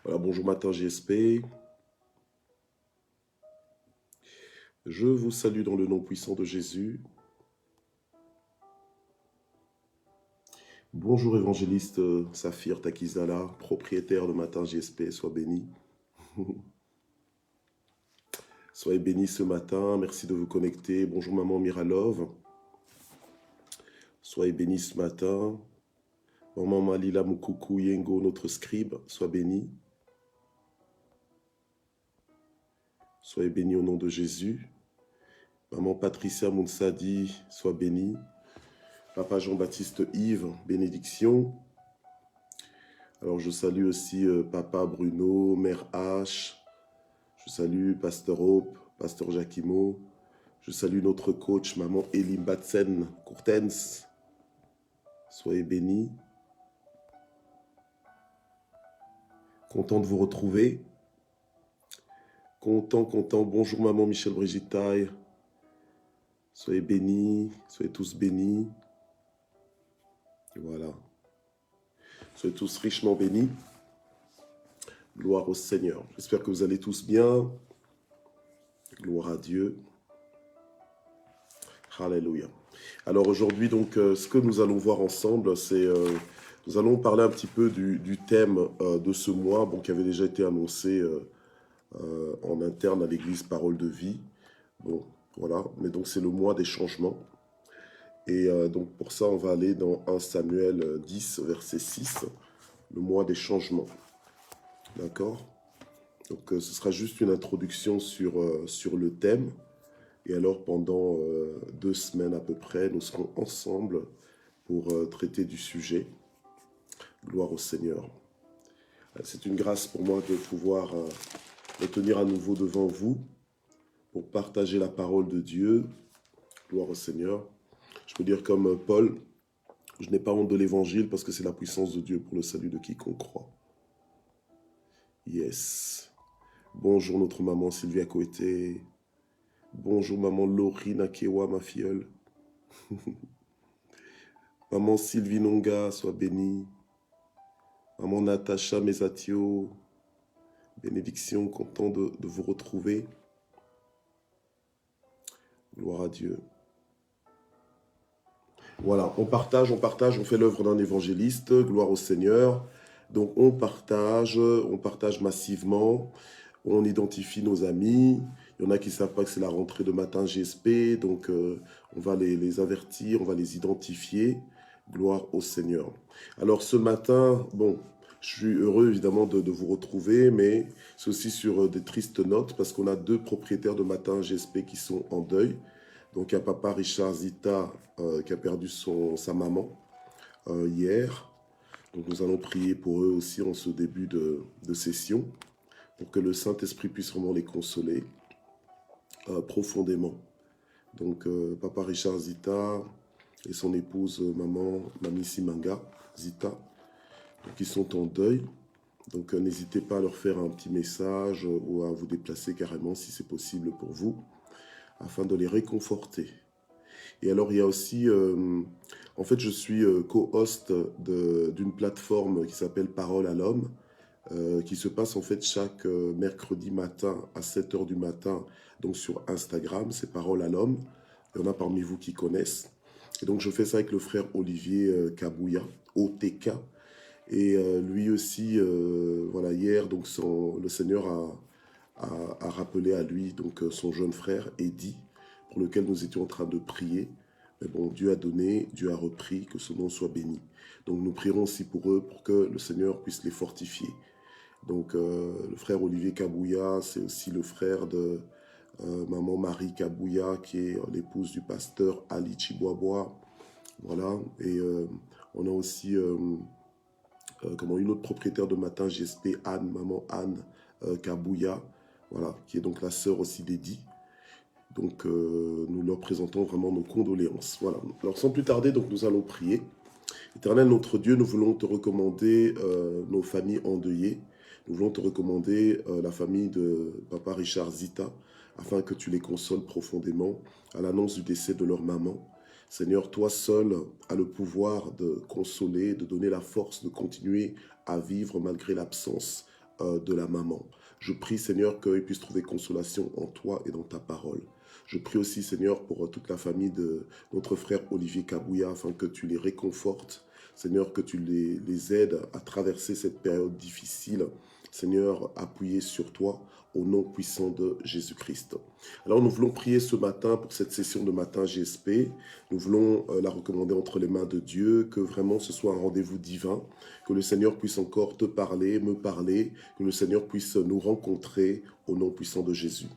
Voilà, bonjour matin JSP. Je vous salue dans le nom puissant de Jésus. Bonjour évangéliste Saphir Takizala, propriétaire de Matin JSP, sois béni. Soyez bénis ce matin, merci de vous connecter. Bonjour maman Miralov. Soyez bénis ce matin. Maman Malila Mukuku Yengo, notre scribe, sois béni. Soyez bénis au nom de Jésus. Maman Patricia Mounsadi, sois bénie. Papa Jean-Baptiste Yves, bénédiction. Alors je salue aussi Papa Bruno, Mère H. Je salue Pasteur Hope, Pasteur Jacquimo. Je salue notre coach, Maman Elim Batsen Courtens. Soyez bénis. Content de vous retrouver. Content. Bonjour Maman Michel Brigitte. Soyez bénis, soyez tous bénis. Et voilà. Soyez tous richement bénis. Gloire au Seigneur. J'espère que vous allez tous bien. Gloire à Dieu. Alléluia. Alors aujourd'hui, donc, ce que nous allons voir ensemble, c'est... nous allons parler un petit peu du thème de ce mois, bon, qui avait déjà été annoncé en interne à l'église Parole de Vie. Bon, voilà. Mais donc c'est le mois des changements. Et donc pour ça, on va aller dans 1 Samuel 10, verset 6, le mois des changements. D'accord? Donc ce sera juste une introduction sur le thème. Et alors pendant 2 semaines à peu près, nous serons ensemble pour traiter du sujet. Gloire au Seigneur. C'est une grâce pour moi de pouvoir me tenir à nouveau devant vous pour partager la parole de Dieu. Gloire au Seigneur. Je peux dire comme Paul, je n'ai pas honte de l'évangile parce que c'est la puissance de Dieu pour le salut de quiconque croit. Yes. Bonjour notre maman Sylvia Coeté. Bonjour maman Laurie Nakewa, ma filleule. Maman Sylvie Nonga, sois bénie. Maman Natacha Mesatio, bénédiction, content de vous retrouver. Gloire à Dieu. Voilà, on partage, on fait l'œuvre d'un évangéliste, gloire au Seigneur. Donc on partage massivement, on identifie nos amis. Il y en a qui ne savent pas que c'est la rentrée de Matin GSP, donc on va les avertir, on va les identifier. Gloire au Seigneur. Alors ce matin, bon, je suis heureux évidemment de vous retrouver, mais c'est aussi sur des tristes notes parce qu'on a 2 propriétaires de Matin GSP qui sont en deuil. Donc il y a papa Richard Zita qui a perdu sa maman hier. Donc nous allons prier pour eux aussi en ce début de session pour que le Saint-Esprit puisse vraiment les consoler profondément. Donc papa Richard Zita et son épouse Mamie Simanga Zita, donc ils sont en deuil. Donc n'hésitez pas à leur faire un petit message ou à vous déplacer carrément si c'est possible pour vous, afin de les réconforter. Et alors, il y a aussi, en fait, je suis co-host d'une plateforme qui s'appelle Parole à l'Homme, qui se passe en fait chaque mercredi matin à 7h du matin, donc sur Instagram, c'est Parole à l'Homme. Il y en a parmi vous qui connaissent. Et donc, je fais ça avec le frère Olivier Kabouya, OTK. Et lui aussi, voilà, hier, donc le Seigneur a rappelé à lui donc son jeune frère, Eddy, pour lequel nous étions en train de prier. Mais bon, Dieu a donné, Dieu a repris, que son nom soit béni. Donc nous prierons aussi pour eux, pour que le Seigneur puisse les fortifier. Donc le frère Olivier Kabouya, c'est aussi le frère de maman Marie Kabouya, qui est l'épouse du pasteur Ali Chiboaboa. Voilà, et on a aussi une autre propriétaire de Matin GSP, Anne, maman Anne Kabouya, voilà, qui est donc la sœur aussi d'Eddy. Donc nous leur présentons vraiment nos condoléances. Voilà. Alors sans plus tarder, donc nous allons prier. Éternel notre Dieu, nous voulons te recommander nos familles endeuillées. Nous voulons te recommander la famille de papa Richard Zita, afin que tu les consoles profondément à l'annonce du décès de leur maman. Seigneur, toi seul as le pouvoir de consoler, de donner la force de continuer à vivre malgré l'absence de la maman. Je prie, Seigneur, qu'ils puissent trouver consolation en toi et dans ta parole. Je prie aussi, Seigneur, pour toute la famille de notre frère Olivier Kabouya, afin que tu les réconfortes, Seigneur, que tu les aides à traverser cette période difficile. Seigneur, appuyé sur toi, au nom puissant de Jésus-Christ. Alors nous voulons prier ce matin pour cette session de matin GSP. Nous voulons la recommander entre les mains de Dieu, que vraiment ce soit un rendez-vous divin, que le Seigneur puisse encore te parler, me parler, que le Seigneur puisse nous rencontrer au nom puissant de Jésus.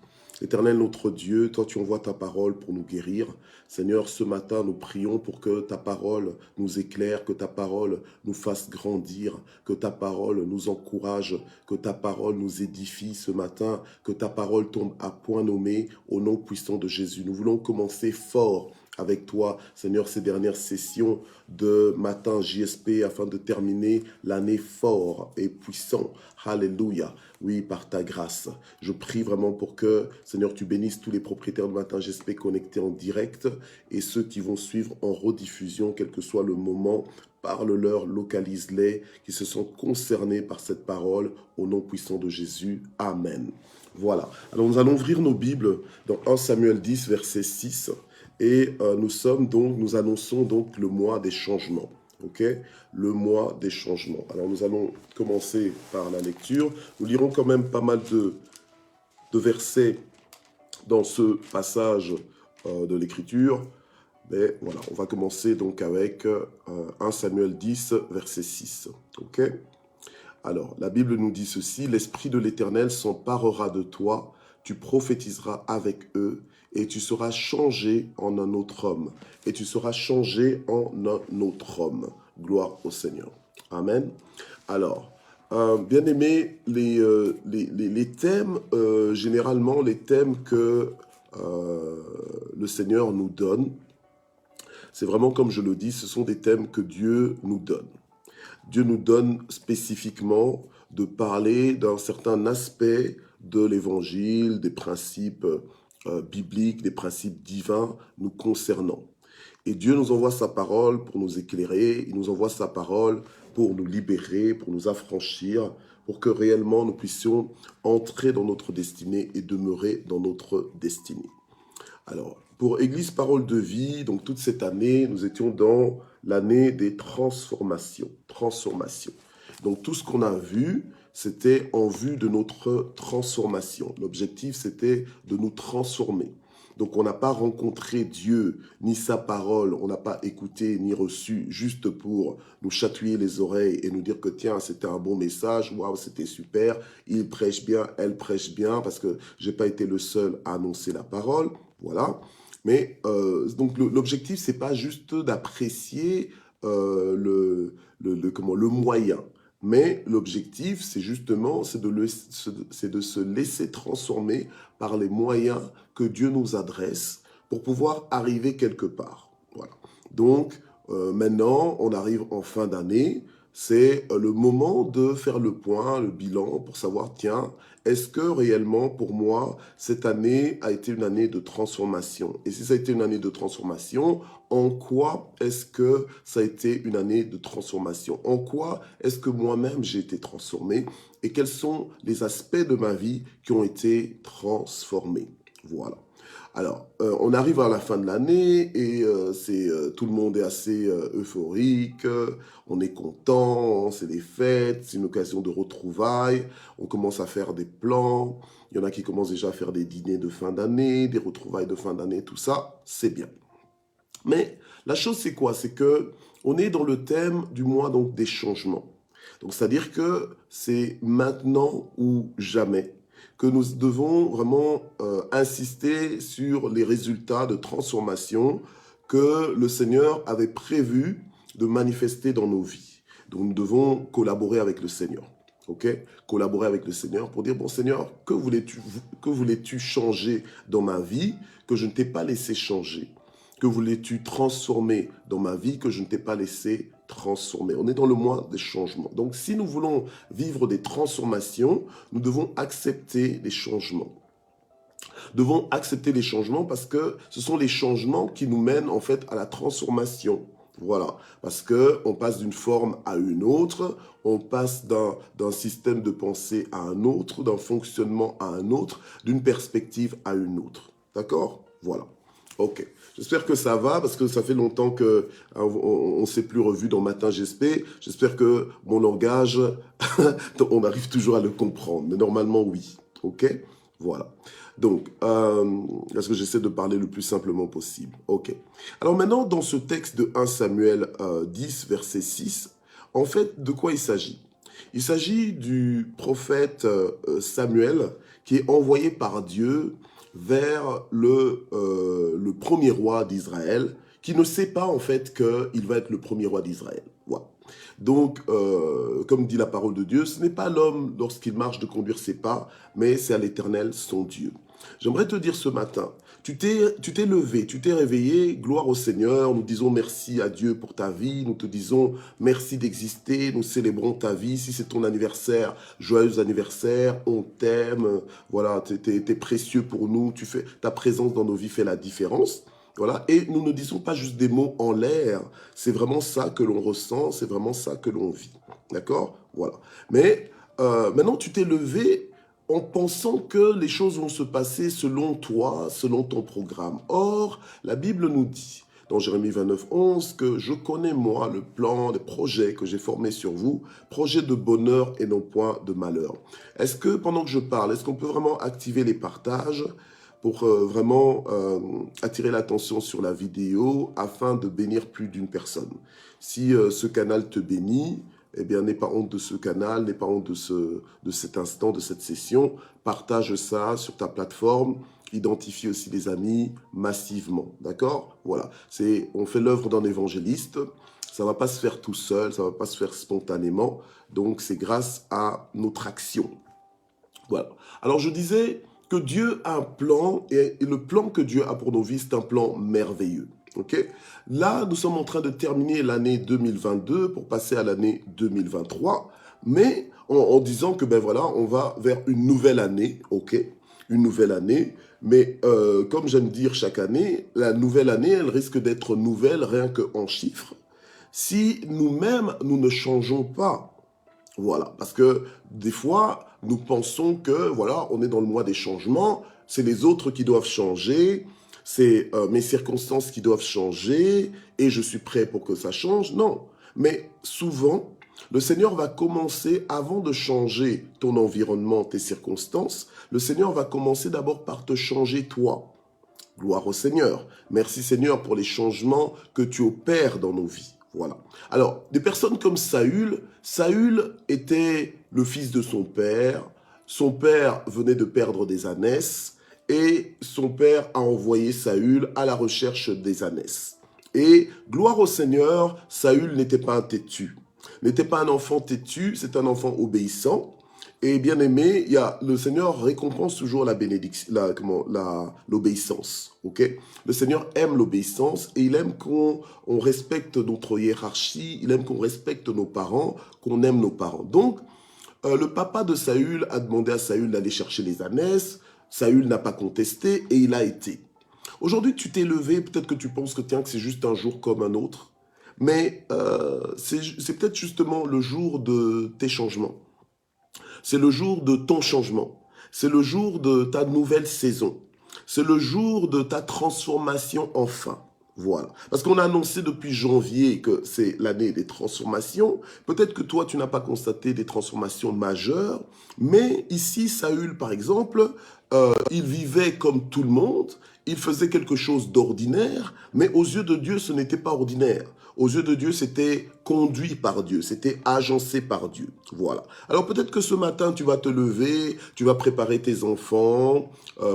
Éternel notre Dieu, toi tu envoies ta parole pour nous guérir. Seigneur, ce matin nous prions pour que ta parole nous éclaire, que ta parole nous fasse grandir, que ta parole nous encourage, que ta parole nous édifie ce matin, que ta parole tombe à point nommé au nom puissant de Jésus. Nous voulons commencer fort avec toi, Seigneur, ces dernières sessions de matin JSP afin de terminer l'année fort et puissant. Alléluia. Oui, par ta grâce. Je prie vraiment pour que, Seigneur, tu bénisses tous les propriétaires de matin JSP connectés en direct et ceux qui vont suivre en rediffusion, quel que soit le moment. Parle-leur, localise-les, qui se sentent concernés par cette parole au nom puissant de Jésus. Amen. Voilà. Alors nous allons ouvrir nos Bibles dans 1 Samuel 10, verset 6. Et nous annonçons donc le mois des changements. Ok, le mois des changements. Alors nous allons commencer par la lecture. Nous lirons quand même pas mal de versets dans ce passage de l'écriture. Mais voilà, on va commencer donc avec 1 Samuel 10, verset 6. Ok. Alors, la Bible nous dit ceci: l'Esprit de l'Éternel s'emparera de toi, tu prophétiseras avec eux, et tu seras changé en un autre homme. Et tu seras changé en un autre homme. Gloire au Seigneur. Amen. Alors, bien aimé, les thèmes, généralement, les thèmes que le Seigneur nous donne, c'est vraiment comme je le dis, ce sont des thèmes que Dieu nous donne. Dieu nous donne spécifiquement de parler d'un certain aspect de l'évangile, des principes bibliques, des principes divins nous concernant. Et Dieu nous envoie sa parole pour nous éclairer, il nous envoie sa parole pour nous libérer, pour nous affranchir, pour que réellement nous puissions entrer dans notre destinée et demeurer dans notre destinée. Alors, pour Église Parole de Vie, donc toute cette année, nous étions dans l'année des transformations. Donc tout ce qu'on a vu, c'était en vue de notre transformation. L'objectif, c'était de nous transformer. Donc on n'a pas rencontré Dieu, ni sa parole, on n'a pas écouté, ni reçu, juste pour nous chatouiller les oreilles et nous dire que tiens, c'était un bon message, waouh, c'était super, il prêche bien, elle prêche bien, parce que j'ai pas été le seul à annoncer la parole, voilà. Mais donc l'objectif, c'est pas juste d'apprécier le moyen. Mais l'objectif, c'est justement de se laisser transformer par les moyens que Dieu nous adresse pour pouvoir arriver quelque part. Voilà. Donc, maintenant, on arrive en fin d'année. C'est le moment de faire le point, le bilan, pour savoir, tiens, est-ce que réellement, pour moi, cette année a été une année de transformation? Et si ça a été une année de transformation, en quoi est-ce que ça a été une année de transformation? En quoi est-ce que moi-même j'ai été transformé? Et quels sont les aspects de ma vie qui ont été transformés? Voilà. Alors, on arrive à la fin de l'année et tout le monde est assez euphorique, on est content, c'est les fêtes, c'est une occasion de retrouvailles, on commence à faire des plans, il y en a qui commencent déjà à faire des dîners de fin d'année, des retrouvailles de fin d'année, tout ça, c'est bien. Mais la chose, c'est quoi? C'est que on est dans le thème du mois donc des changements. Donc, c'est-à-dire que c'est maintenant ou jamais que nous devons vraiment insister sur les résultats de transformation que le Seigneur avait prévu de manifester dans nos vies. Donc, nous devons collaborer avec le Seigneur. Ok, collaborer avec le Seigneur pour dire, bon Seigneur, que voulais-tu changer dans ma vie que je ne t'ai pas laissé changer? Que voulais-tu transformer dans ma vie que je ne t'ai pas laissé transformer? On est dans le mois des changements. Donc, si nous voulons vivre des transformations, nous devons accepter les changements. Nous devons accepter les changements parce que ce sont les changements qui nous mènent en fait à la transformation. Voilà, parce qu'on passe d'une forme à une autre, on passe d'un système de pensée à un autre, d'un fonctionnement à un autre, d'une perspective à une autre. D'accord? Voilà. Ok. J'espère que ça va, parce que ça fait longtemps que on ne s'est plus revu dans Matin GSP. J'espère que mon langage, on arrive toujours à le comprendre. Mais normalement, oui. Ok? Voilà. Donc, parce que j'essaie de parler le plus simplement possible. Ok. Alors maintenant, dans ce texte de 1 Samuel 10, verset 6, en fait, de quoi il s'agit? Il s'agit du prophète Samuel qui est envoyé par Dieu vers le premier roi d'Israël, qui ne sait pas en fait qu'il va être le premier roi d'Israël. Voilà. Donc, comme dit la parole de Dieu, ce n'est pas l'homme lorsqu'il marche de conduire ses pas, mais c'est à l'Éternel son Dieu. J'aimerais te dire ce matin, tu t'es levé, tu t'es réveillé, gloire au Seigneur, nous disons merci à Dieu pour ta vie, nous te disons merci d'exister, nous célébrons ta vie, si c'est ton anniversaire, joyeux anniversaire, on t'aime, voilà, t'es précieux pour nous, ta présence dans nos vies fait la différence. Voilà, et nous ne disons pas juste des mots en l'air, c'est vraiment ça que l'on ressent, c'est vraiment ça que l'on vit. D'accord? Voilà. Mais maintenant, tu t'es levé en pensant que les choses vont se passer selon toi, selon ton programme. Or, la Bible nous dit, dans Jérémie 29, 11, que je connais, moi, le plan, les projets que j'ai formés sur vous, projets de bonheur et non point de malheur. Est-ce que, pendant que je parle, est-ce qu'on peut vraiment activer les partages pour vraiment attirer l'attention sur la vidéo afin de bénir plus d'une personne? Si ce canal te bénit, eh bien, n'aie pas honte de ce canal, n'aie pas honte de cet instant, de cette session. Partage ça sur ta plateforme. Identifie aussi les amis massivement. D'accord? Voilà. On fait l'œuvre d'un évangéliste. Ça ne va pas se faire tout seul, ça ne va pas se faire spontanément. Donc, c'est grâce à notre action. Voilà. Alors, je disais que Dieu a un plan et le plan que Dieu a pour nos vies, c'est un plan merveilleux. Okay. Là, nous sommes en train de terminer l'année 2022 pour passer à l'année 2023, mais en disant que ben voilà, on va vers une nouvelle année, ok, une nouvelle année. Mais comme j'aime dire chaque année, la nouvelle année, elle risque d'être nouvelle rien qu'en chiffres, si nous-mêmes nous ne changeons pas. Voilà, parce que des fois, nous pensons que voilà, on est dans le mois des changements, c'est les autres qui doivent changer. C'est mes circonstances qui doivent changer et je suis prêt pour que ça change. Non, mais souvent, le Seigneur va commencer, avant de changer ton environnement, tes circonstances, le Seigneur va commencer d'abord par te changer toi. Gloire au Seigneur. Merci Seigneur pour les changements que tu opères dans nos vies. Voilà. Alors, des personnes comme Saül, Saül était le fils de son père. Son père venait de perdre des ânesses. Et son père a envoyé Saül à la recherche des ânesses. Et gloire au Seigneur, Saül n'était pas un têtu, n'était pas un enfant têtu, c'est un enfant obéissant. Et bien aimé, le Seigneur récompense toujours la bénédiction, l'obéissance. Okay? Le Seigneur aime l'obéissance et il aime qu'on respecte notre hiérarchie, il aime qu'on respecte nos parents, qu'on aime nos parents. Donc, le papa de Saül a demandé à Saül d'aller chercher les ânesses. Saül n'a pas contesté et il a été. Aujourd'hui, tu t'es levé, peut-être que tu penses que c'est juste un jour comme un autre, mais c'est peut-être justement le jour de tes changements. C'est le jour de ton changement. C'est le jour de ta nouvelle saison. C'est le jour de ta transformation enfin. Voilà. Parce qu'on a annoncé depuis janvier que c'est l'année des transformations. Peut-être que toi, tu n'as pas constaté des transformations majeures, mais ici, Saül, par exemple, il vivait comme tout le monde, il faisait quelque chose d'ordinaire, mais aux yeux de Dieu, ce n'était pas ordinaire. Aux yeux de Dieu, c'était conduit par Dieu, c'était agencé par Dieu. Voilà. Alors peut-être que ce matin, tu vas te lever, tu vas préparer tes enfants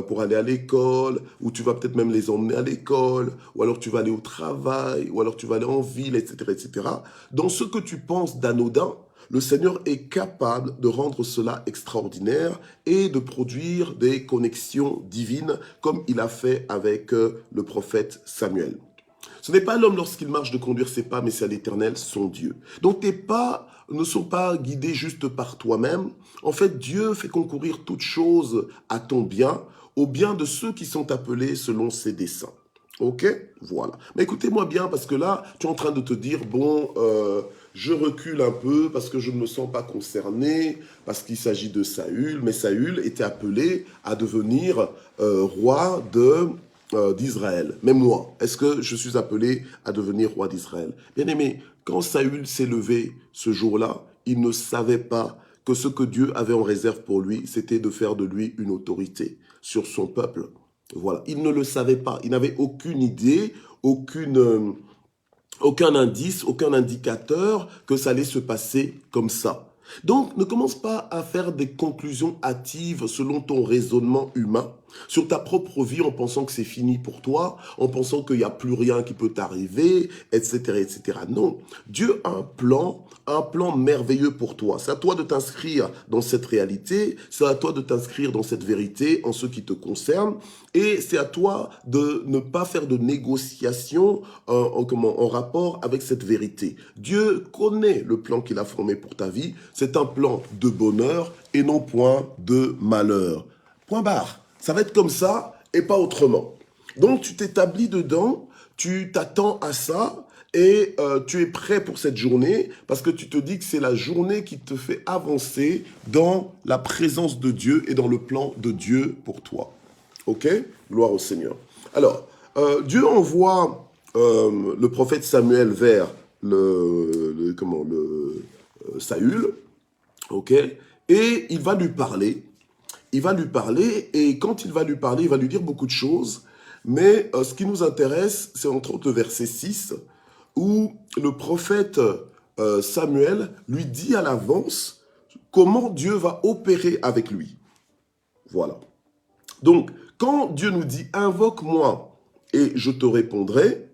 pour aller à l'école, ou tu vas peut-être même les emmener à l'école, ou alors tu vas aller au travail, ou alors tu vas aller en ville, etc., etc. Dans ce que tu penses d'anodin, le Seigneur est capable de rendre cela extraordinaire et de produire des connexions divines comme il a fait avec le prophète Samuel. Ce n'est pas l'homme lorsqu'il marche de conduire ses pas, mais c'est à l'Éternel, son Dieu. Donc tes pas ne sont pas guidés juste par toi-même. En fait, Dieu fait concourir toutes choses à ton bien, au bien de ceux qui sont appelés selon ses desseins. Ok, voilà. Mais écoutez-moi bien, parce que là, tu es en train de te dire, bon, je recule un peu parce que je ne me sens pas concerné, parce qu'il s'agit de Saül, mais Saül était appelé à devenir roi d'Israël. Mais moi, est-ce que je suis appelé à devenir roi d'Israël? Bien aimé, quand Saül s'est levé ce jour-là, il ne savait pas que ce que Dieu avait en réserve pour lui, c'était de faire de lui une autorité sur son peuple. Voilà, il ne le savait pas, il n'avait aucune idée, aucun indice, aucun indicateur que ça allait se passer comme ça. Donc, ne commence pas à faire des conclusions hâtives selon ton raisonnement humain sur ta propre vie en pensant que c'est fini pour toi, en pensant qu'il n'y a plus rien qui peut t'arriver, etc., etc. Non, Dieu a un plan merveilleux pour toi. C'est à toi de t'inscrire dans cette réalité, c'est à toi de t'inscrire dans cette vérité en ce qui te concerne, et c'est à toi de ne pas faire de négociations en rapport avec cette vérité. Dieu connaît le plan qu'il a formé pour ta vie, c'est un plan de bonheur et non point de malheur. Point barre. Ça va être comme ça et pas autrement. Donc tu t'établis dedans, tu t'attends à ça et tu es prêt pour cette journée parce que tu te dis que c'est la journée qui te fait avancer dans la présence de Dieu et dans le plan de Dieu pour toi. Ok? Gloire au Seigneur. Alors, Dieu envoie le prophète Samuel vers Saül, ok? Et il va lui parler. Il va lui parler, et quand il va lui parler, il va lui dire beaucoup de choses. Mais ce qui nous intéresse, c'est entre autres le verset 6, où le prophète Samuel lui dit à l'avance comment Dieu va opérer avec lui. Voilà. Donc, quand Dieu nous dit « Invoque-moi et je te répondrai,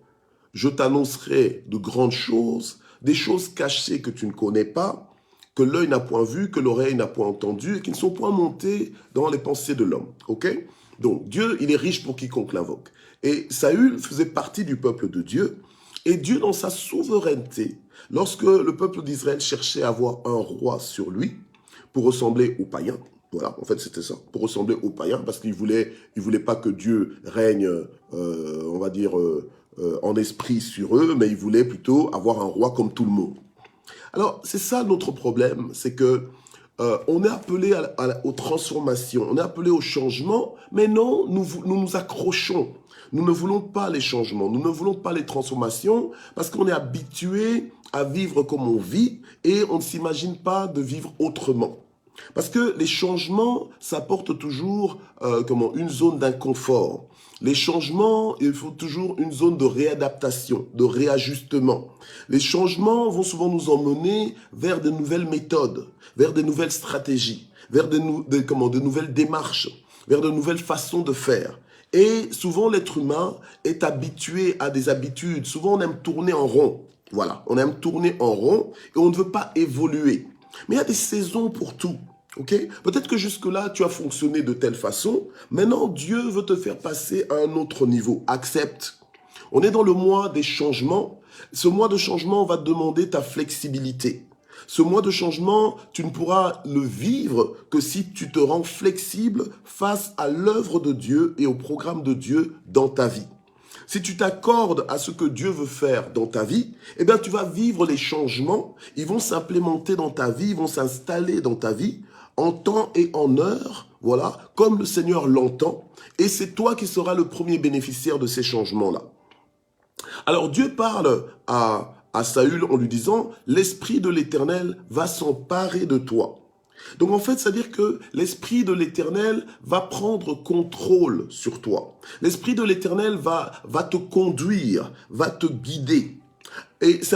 je t'annoncerai de grandes choses, des choses cachées que tu ne connais pas, que l'œil n'a point vu, que l'oreille n'a point entendu, et qui ne sont point montées dans les pensées de l'homme. » Ok? Donc, Dieu, il est riche pour quiconque l'invoque. Et Saül faisait partie du peuple de Dieu, et Dieu, dans sa souveraineté, lorsque le peuple d'Israël cherchait à avoir un roi sur lui, pour ressembler aux païens, voilà, en fait, c'était ça, pour ressembler aux païens, parce qu'il voulait pas que Dieu règne, on va dire, en esprit sur eux, mais il voulait plutôt avoir un roi comme tout le monde. Alors, c'est ça notre problème, c'est que on est appelé aux transformations, on est appelé au changement, mais non, nous nous accrochons. Nous ne voulons pas les changements, nous ne voulons pas les transformations, parce qu'on est habitué à vivre comme on vit, et on ne s'imagine pas de vivre autrement. Parce que les changements, ça apporte toujours une zone d'inconfort. Les changements, il faut toujours une zone de réadaptation, de réajustement. Les changements vont souvent nous emmener vers de nouvelles méthodes, vers de nouvelles stratégies, vers de nouvelles démarches, vers de nouvelles façons de faire. Et souvent, l'être humain est habitué à des habitudes. Souvent, on aime tourner en rond. Voilà, on aime tourner en rond et on ne veut pas évoluer. Mais il y a des saisons pour tout. Okay? Peut-être que jusque-là, tu as fonctionné de telle façon. Maintenant, Dieu veut te faire passer à un autre niveau. Accepte. On est dans le mois des changements. Ce mois de changement va te demander ta flexibilité. Ce mois de changement, tu ne pourras le vivre que si tu te rends flexible face à l'œuvre de Dieu et au programme de Dieu dans ta vie. Si tu t'accordes à ce que Dieu veut faire dans ta vie, eh bien, tu vas vivre les changements. Ils vont s'implémenter dans ta vie, ils vont s'installer dans ta vie en temps et en heure, voilà, comme le Seigneur l'entend. Et c'est toi qui seras le premier bénéficiaire de ces changements-là. Alors, Dieu parle à Saül en lui disant « L'Esprit de l'Éternel va s'emparer de toi. » Donc en fait, c'est-à-dire que l'Esprit de l'Éternel va prendre contrôle sur toi. L'Esprit de l'Éternel va te conduire, va te guider. Et c'est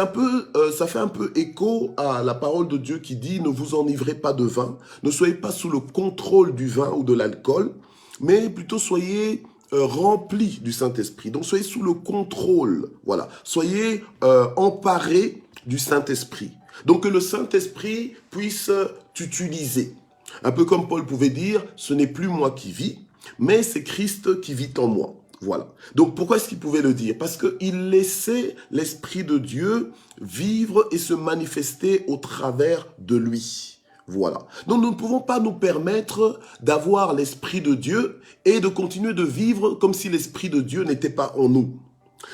ça fait un peu écho à la parole de Dieu qui dit « Ne vous enivrez pas de vin, ne soyez pas sous le contrôle du vin ou de l'alcool, mais plutôt soyez remplis du Saint-Esprit. » Donc soyez sous le contrôle, voilà. Soyez emparés du Saint-Esprit. Donc que le Saint-Esprit puisse t'utiliser. Un peu comme Paul pouvait dire, ce n'est plus moi qui vis, mais c'est Christ qui vit en moi. Voilà. Donc pourquoi est-ce qu'il pouvait le dire? Parce qu'il laissait l'Esprit de Dieu vivre et se manifester au travers de lui. Voilà. Donc nous ne pouvons pas nous permettre d'avoir l'Esprit de Dieu et de continuer de vivre comme si l'Esprit de Dieu n'était pas en nous.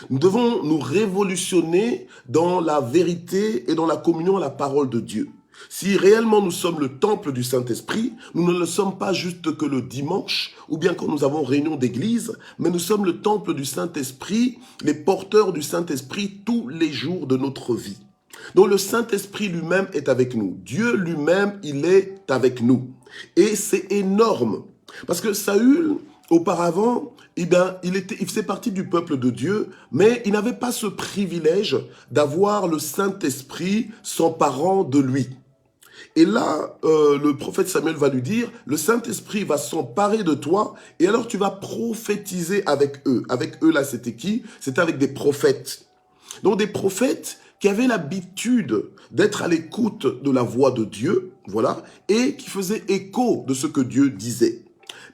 Nous devons nous révolutionner dans la vérité et dans la communion à la parole de Dieu. Si réellement nous sommes le temple du Saint-Esprit, nous ne le sommes pas juste que le dimanche ou bien quand nous avons réunion d'église, mais nous sommes le temple du Saint-Esprit, les porteurs du Saint-Esprit tous les jours de notre vie. Donc le Saint-Esprit lui-même est avec nous. Dieu lui-même, il est avec nous. Et c'est énorme. Parce que Saül, auparavant, il faisait partie du peuple de Dieu, mais il n'avait pas ce privilège d'avoir le Saint-Esprit s'emparant de lui. Et là, le prophète Samuel va lui dire, le Saint-Esprit va s'emparer de toi, et alors tu vas prophétiser avec eux. Avec eux, là, c'était qui? C'était avec des prophètes. Donc des prophètes qui avaient l'habitude d'être à l'écoute de la voix de Dieu, voilà, et qui faisaient écho de ce que Dieu disait.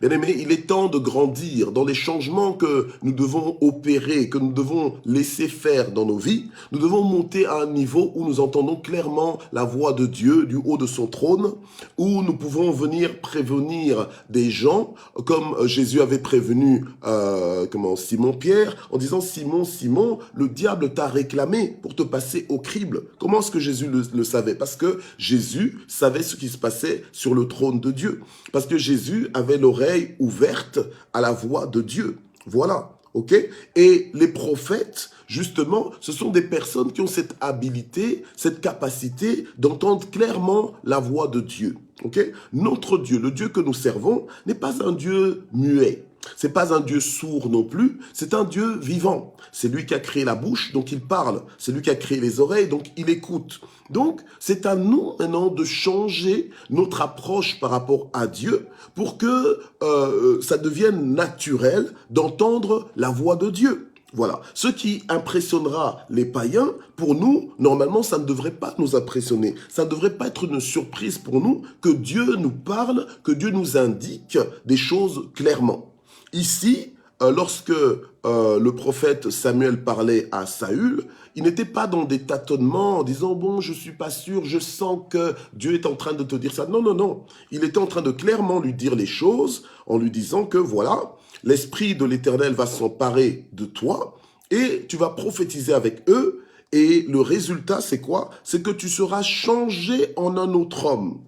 Bien aimé, il est temps de grandir dans les changements que nous devons opérer, que nous devons laisser faire dans nos vies. Nous devons monter à un niveau où nous entendons clairement la voix de Dieu du haut de son trône, où nous pouvons venir prévenir des gens, comme Jésus avait prévenu Simon-Pierre, en disant « Simon, Simon, le diable t'a réclamé pour te passer au crible ». Comment est-ce que Jésus le savait? Parce que Jésus savait ce qui se passait sur le trône de Dieu. Parce que Jésus avait l'oreille ouverte à la voix de Dieu. Voilà, ok? Et les prophètes, justement, ce sont des personnes qui ont cette habilité, cette capacité d'entendre clairement la voix de Dieu. Ok? Notre Dieu, le Dieu que nous servons, n'est pas un Dieu muet. C'est pas un Dieu sourd non plus, c'est un Dieu vivant. C'est lui qui a créé la bouche, donc il parle. C'est lui qui a créé les oreilles, donc il écoute. Donc, c'est à nous maintenant de changer notre approche par rapport à Dieu pour que ça devienne naturel d'entendre la voix de Dieu. Voilà. Ce qui impressionnera les païens, pour nous, normalement, ça ne devrait pas nous impressionner. Ça ne devrait pas être une surprise pour nous que Dieu nous parle, que Dieu nous indique des choses clairement. Ici, lorsque le prophète Samuel parlait à Saül, il n'était pas dans des tâtonnements en disant « bon, je suis pas sûr, je sens que Dieu est en train de te dire ça ». Non, non, non. Il était en train de clairement lui dire les choses en lui disant que voilà, l'Esprit de l'Éternel va s'emparer de toi et tu vas prophétiser avec eux et le résultat, c'est quoi? C'est que tu seras changé en un autre homme.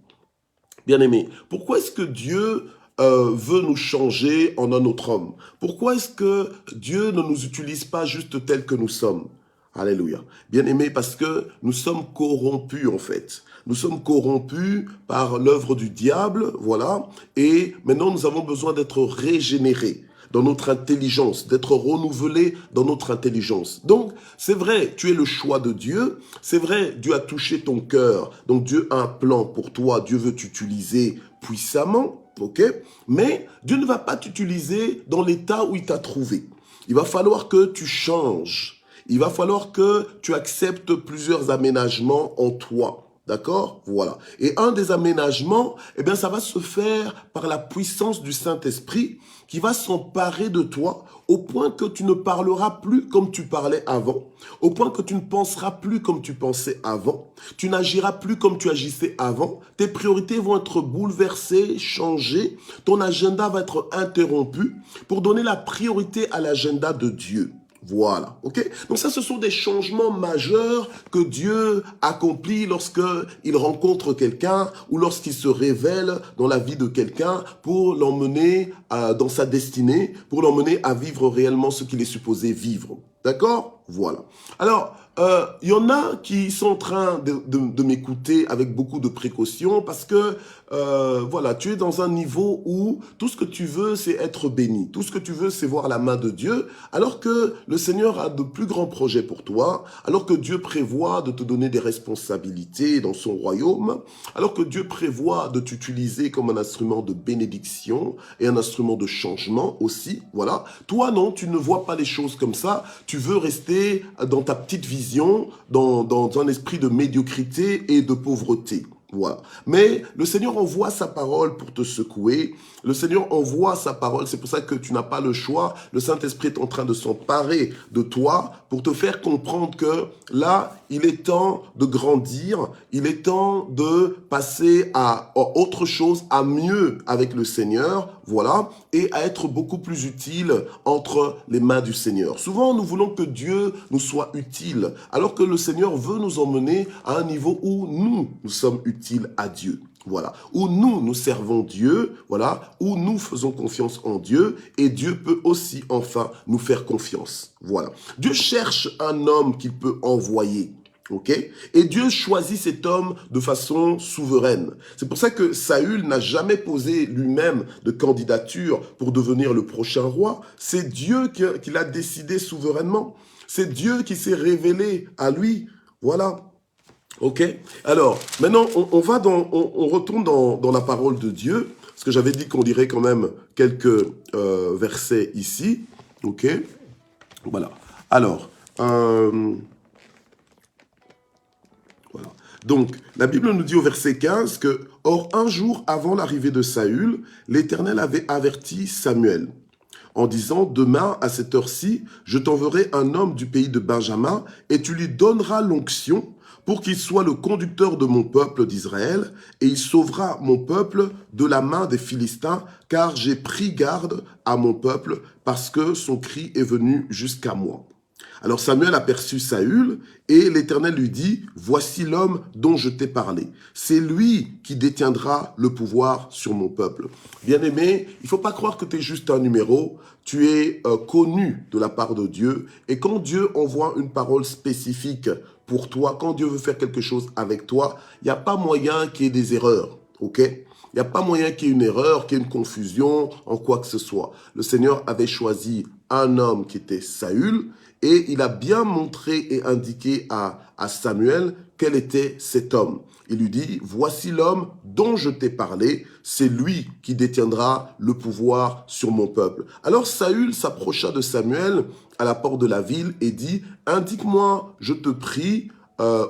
Bien-aimé, pourquoi est-ce que Dieu veut nous changer en un autre homme? Pourquoi est-ce que Dieu ne nous utilise pas juste tels que nous sommes? Alléluia. Bien-aimé, parce que nous sommes corrompus en fait. Nous sommes corrompus par l'œuvre du diable, voilà. Et maintenant, nous avons besoin d'être régénérés dans notre intelligence, d'être renouvelés dans notre intelligence. Donc, c'est vrai, tu es le choix de Dieu. C'est vrai, Dieu a touché ton cœur. Donc, Dieu a un plan pour toi. Dieu veut t'utiliser puissamment, ok? Mais Dieu ne va pas t'utiliser dans l'état où il t'a trouvé. Il va falloir que tu changes. Il va falloir que tu acceptes plusieurs aménagements en toi. D'accord? Voilà. Et un des aménagements, eh bien, ça va se faire par la puissance du Saint-Esprit qui va s'emparer de toi au point que tu ne parleras plus comme tu parlais avant, au point que tu ne penseras plus comme tu pensais avant, tu n'agiras plus comme tu agissais avant, tes priorités vont être bouleversées, changées, ton agenda va être interrompu pour donner la priorité à l'agenda de Dieu. Voilà, ok? Donc ça, ce sont des changements majeurs que Dieu accomplit lorsqu'il rencontre quelqu'un ou lorsqu'il se révèle dans la vie de quelqu'un pour l'emmener dans sa destinée, pour l'emmener à vivre réellement ce qu'il est supposé vivre. D'accord? Voilà. Alors, il y en a qui sont en train de m'écouter avec beaucoup de précautions parce que, voilà, tu es dans un niveau où tout ce que tu veux, c'est être béni. Tout ce que tu veux, c'est voir la main de Dieu, alors que le Seigneur a de plus grands projets pour toi, alors que Dieu prévoit de te donner des responsabilités dans son royaume, alors que Dieu prévoit de t'utiliser comme un instrument de bénédiction et un instrument de changement aussi, voilà. Toi, non, tu ne vois pas les choses comme ça. Tu veux rester dans ta petite vision, dans un esprit de médiocrité et de pauvreté. Voilà. Mais le Seigneur envoie sa parole pour te secouer. Le Seigneur envoie sa parole. C'est pour ça que tu n'as pas le choix. Le Saint-Esprit est en train de s'emparer de toi pour te faire comprendre que là, il est temps de grandir. Il est temps de passer à autre chose, à mieux avec le Seigneur. Voilà. Et à être beaucoup plus utile entre les mains du Seigneur. Souvent, nous voulons que Dieu nous soit utile, alors que le Seigneur veut nous emmener à un niveau où nous sommes utiles à Dieu. Voilà, où nous servons Dieu, voilà, où nous faisons confiance en Dieu, et Dieu peut aussi enfin nous faire confiance. Voilà. Dieu cherche un homme qu'il peut envoyer. Okay? Et Dieu choisit cet homme de façon souveraine. C'est pour ça que Saül n'a jamais posé lui-même de candidature pour devenir le prochain roi. C'est Dieu qui l'a décidé souverainement. C'est Dieu qui s'est révélé à lui. Voilà. Ok. Alors, maintenant, on retourne dans la parole de Dieu, parce que j'avais dit qu'on dirait quand même quelques versets ici. Ok. Voilà. Alors, voilà. Donc, la Bible nous dit au verset 15 que, or, un jour avant l'arrivée de Saül, l'Éternel avait averti Samuel en disant, demain, à cette heure-ci, je t'enverrai un homme du pays de Benjamin et tu lui donneras l'onction pour qu'il soit le conducteur de mon peuple d'Israël, et il sauvera mon peuple de la main des Philistins, car j'ai pris garde à mon peuple, parce que son cri est venu jusqu'à moi. Alors Samuel aperçut Saül, et l'Éternel lui dit, voici l'homme dont je t'ai parlé. C'est lui qui détiendra le pouvoir sur mon peuple. Bien-aimé, il ne faut pas croire que tu es juste un numéro, tu es connu de la part de Dieu, et quand Dieu envoie une parole spécifique pour toi, quand Dieu veut faire quelque chose avec toi, il n'y a pas moyen qu'il y ait des erreurs, ok? Il n'y a pas moyen qu'il y ait une erreur, qu'il y ait une confusion, en quoi que ce soit. Le Seigneur avait choisi un homme qui était Saül, et il a bien montré et indiqué à Samuel quel était cet homme. Il lui dit, voici l'homme dont je t'ai parlé, c'est lui qui détiendra le pouvoir sur mon peuple. Alors Saül s'approcha de Samuel à la porte de la ville et dit, indique-moi, je te prie,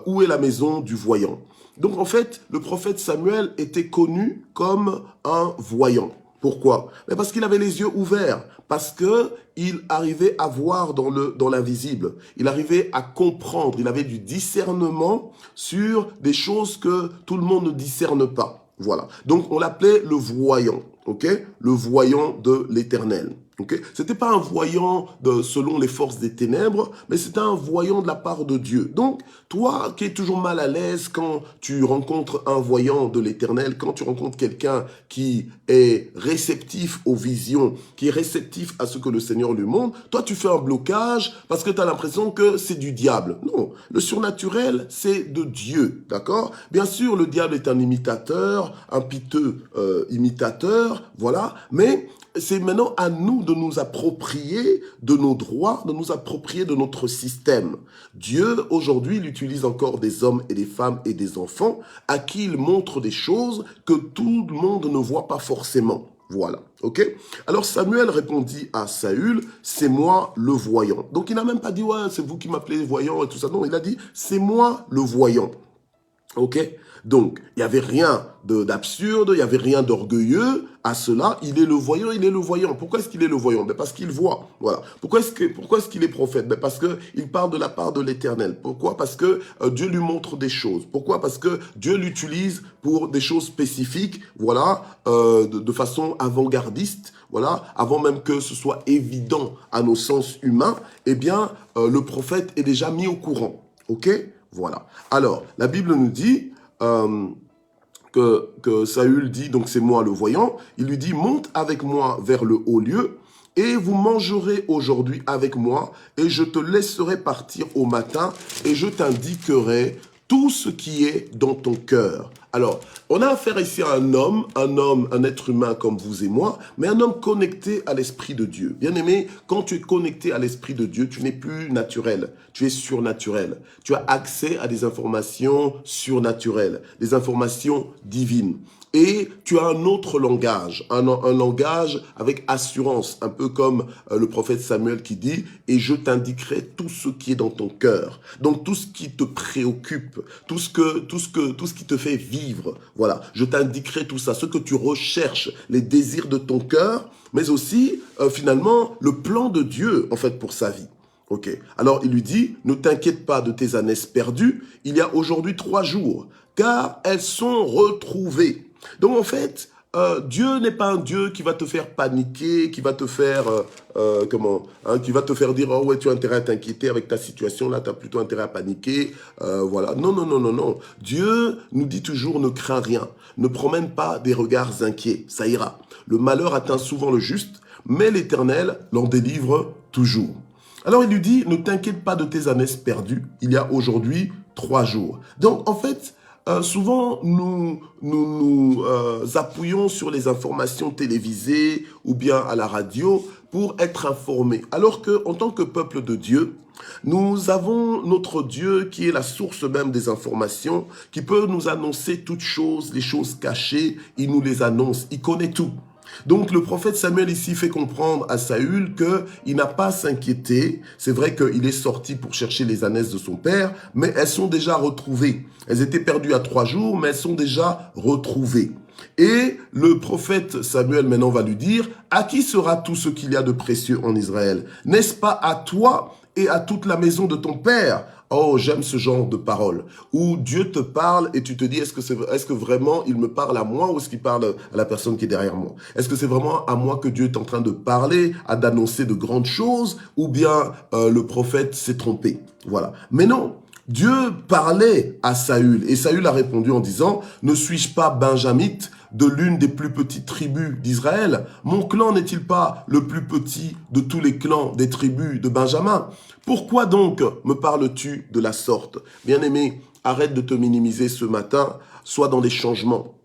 où est la maison du voyant? Donc en fait, le prophète Samuel était connu comme un voyant. Pourquoi? Mais parce qu'il avait les yeux ouverts, parce que il arrivait à voir dans l'invisible, il arrivait à comprendre, il avait du discernement sur des choses que tout le monde ne discerne pas. Voilà. Donc on l'appelait le voyant, ok? Le voyant de l'Éternel. Okay? C'était pas un voyant selon les forces des ténèbres, mais c'était un voyant de la part de Dieu. Donc, toi qui es toujours mal à l'aise quand tu rencontres un voyant de l'Éternel, quand tu rencontres quelqu'un qui est réceptif aux visions, qui est réceptif à ce que le Seigneur lui montre, toi tu fais un blocage parce que tu as l'impression que c'est du diable. Non, le surnaturel, c'est de Dieu, d'accord? Bien sûr, le diable est un imitateur, un piteux imitateur, voilà, mais c'est maintenant à nous de nous approprier de nos droits, de nous approprier de notre système. Dieu, aujourd'hui, il utilise encore des hommes et des femmes et des enfants à qui il montre des choses que tout le monde ne voit pas forcément. Voilà, ok? Alors Samuel répondit à Saül, c'est moi le voyant. Donc il n'a même pas dit, ouais, c'est vous qui m'appelez voyant et tout ça. Non, il a dit, c'est moi le voyant. Ok? Donc, il n'y avait rien d'absurde, il n'y avait rien d'orgueilleux à cela. Il est le voyant, il est le voyant. Pourquoi est-ce qu'il est le voyant? Ben parce qu'il voit. Voilà. Pourquoi est-ce qu'il est prophète? Ben parce qu'il parle de la part de l'Éternel. Pourquoi? Parce que Dieu lui montre des choses. Pourquoi? Parce que Dieu l'utilise pour des choses spécifiques, voilà, de façon avant-gardiste, voilà, avant même que ce soit évident à nos sens humains, eh bien, le prophète est déjà mis au courant. Ok? Voilà. Alors, la Bible nous dit que Saül dit, donc c'est moi le voyant, il lui dit, monte avec moi vers le haut lieu, et vous mangerez aujourd'hui avec moi, et je te laisserai partir au matin, et je t'indiquerai tout ce qui est dans ton cœur. Alors, on a affaire ici à un homme, un être humain comme vous et moi, mais un homme connecté à l'Esprit de Dieu. Bien aimé, quand tu es connecté à l'Esprit de Dieu, tu n'es plus naturel, tu es surnaturel. Tu as accès à des informations surnaturelles, des informations divines. Et tu as un autre langage, un langage avec assurance, un peu comme le prophète Samuel qui dit « Et je t'indiquerai tout ce qui est dans ton cœur ». Donc tout ce qui te préoccupe, tout ce qui te fait vibrer, vivre. Voilà, je t'indiquerai tout ça, ce que tu recherches, les désirs de ton cœur, mais aussi, finalement, le plan de Dieu, en fait, pour sa vie. Ok. Alors, il lui dit, ne t'inquiète pas de tes ânesses perdues, il y a aujourd'hui 3 jours, car elles sont retrouvées. Donc, en fait, Dieu n'est pas un Dieu qui va te faire paniquer, qui va te faire, qui va te faire dire, oh ouais, tu as intérêt à t'inquiéter avec ta situation, là, tu as plutôt intérêt à paniquer, voilà. Non, non, non, non, non. Dieu nous dit toujours, ne crains rien, ne promène pas des regards inquiets, ça ira. Le malheur atteint souvent le juste, mais l'Éternel l'en délivre toujours. Alors il lui dit, ne t'inquiète pas de tes ânesses perdues, il y a aujourd'hui 3 jours. Donc en fait, souvent nous appuyons sur les informations télévisées ou bien à la radio pour être informés. Alors qu'en tant que peuple de Dieu, nous avons notre Dieu qui est la source même des informations, qui peut nous annoncer toutes choses, les choses cachées, il nous les annonce, il connaît tout. Donc le prophète Samuel ici fait comprendre à Saül qu'il n'a pas à s'inquiéter. C'est vrai qu'il est sorti pour chercher les ânesses de son père, mais elles sont déjà retrouvées. Elles étaient perdues à 3 jours, mais elles sont déjà retrouvées. Et le prophète Samuel maintenant va lui dire, à qui sera tout ce qu'il y a de précieux en Israël? N'est-ce pas à toi et à toute la maison de ton père? Oh, j'aime ce genre de parole où Dieu te parle et tu te dis, est-ce que vraiment il me parle à moi ou est-ce qu'il parle à la personne qui est derrière moi? Est-ce que c'est vraiment à moi que Dieu est en train de parler, d'annoncer de grandes choses, ou bien le prophète s'est trompé? Voilà. Mais non, Dieu parlait à Saül et Saül a répondu en disant, ne suis-je pas benjamite de l'une des plus petites tribus d'Israël? Mon clan n'est-il pas le plus petit de tous les clans des tribus de Benjamin? Pourquoi donc me parles-tu de la sorte? Bien-aimé, arrête de te minimiser ce matin, sois dans les changements.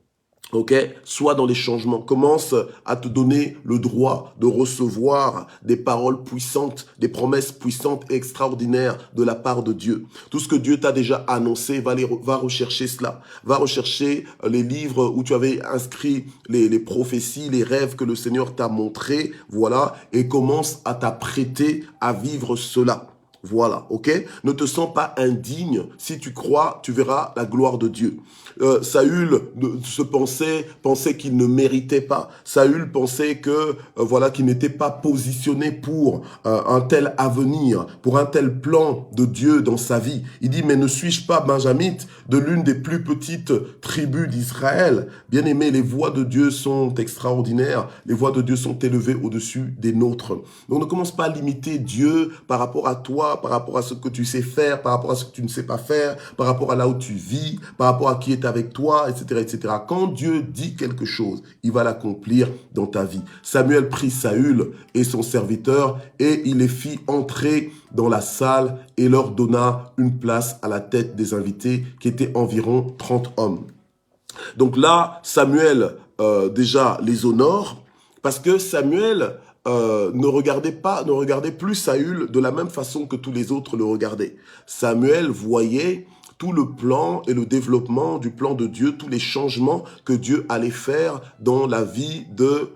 Ok, sois dans les changements. Commence à te donner le droit de recevoir des paroles puissantes, des promesses puissantes et extraordinaires de la part de Dieu. Tout ce que Dieu t'a déjà annoncé, va rechercher cela. Va rechercher les livres où tu avais inscrit les prophéties, les rêves que le Seigneur t'a montrés. Voilà, et commence à t'apprêter à vivre cela. Voilà, ok? Ne te sens pas indigne. Si tu crois, tu verras la gloire de Dieu. Saül pensait qu'il ne méritait pas. Saül pensait que voilà, qu'il n'était pas positionné pour un tel avenir, pour un tel plan de Dieu dans sa vie. Il dit, mais ne suis-je pas benjamite de l'une des plus petites tribus d'Israël? Bien aimé, les voies de Dieu sont extraordinaires. Les voies de Dieu sont élevées au-dessus des nôtres. Donc ne commence pas à limiter Dieu par rapport à toi, par rapport à ce que tu sais faire, par rapport à ce que tu ne sais pas faire, par rapport à là où tu vis, par rapport à qui est avec toi, etc., etc. Quand Dieu dit quelque chose, il va l'accomplir dans ta vie. Samuel prit Saül et son serviteur et il les fit entrer dans la salle et leur donna une place à la tête des invités qui étaient environ 30 hommes. Donc là, Samuel déjà les honore parce que Samuel ne regardait plus Saül de la même façon que tous les autres le regardaient. Samuel voyait tout le plan et le développement du plan de Dieu, tous les changements que Dieu allait faire dans la vie de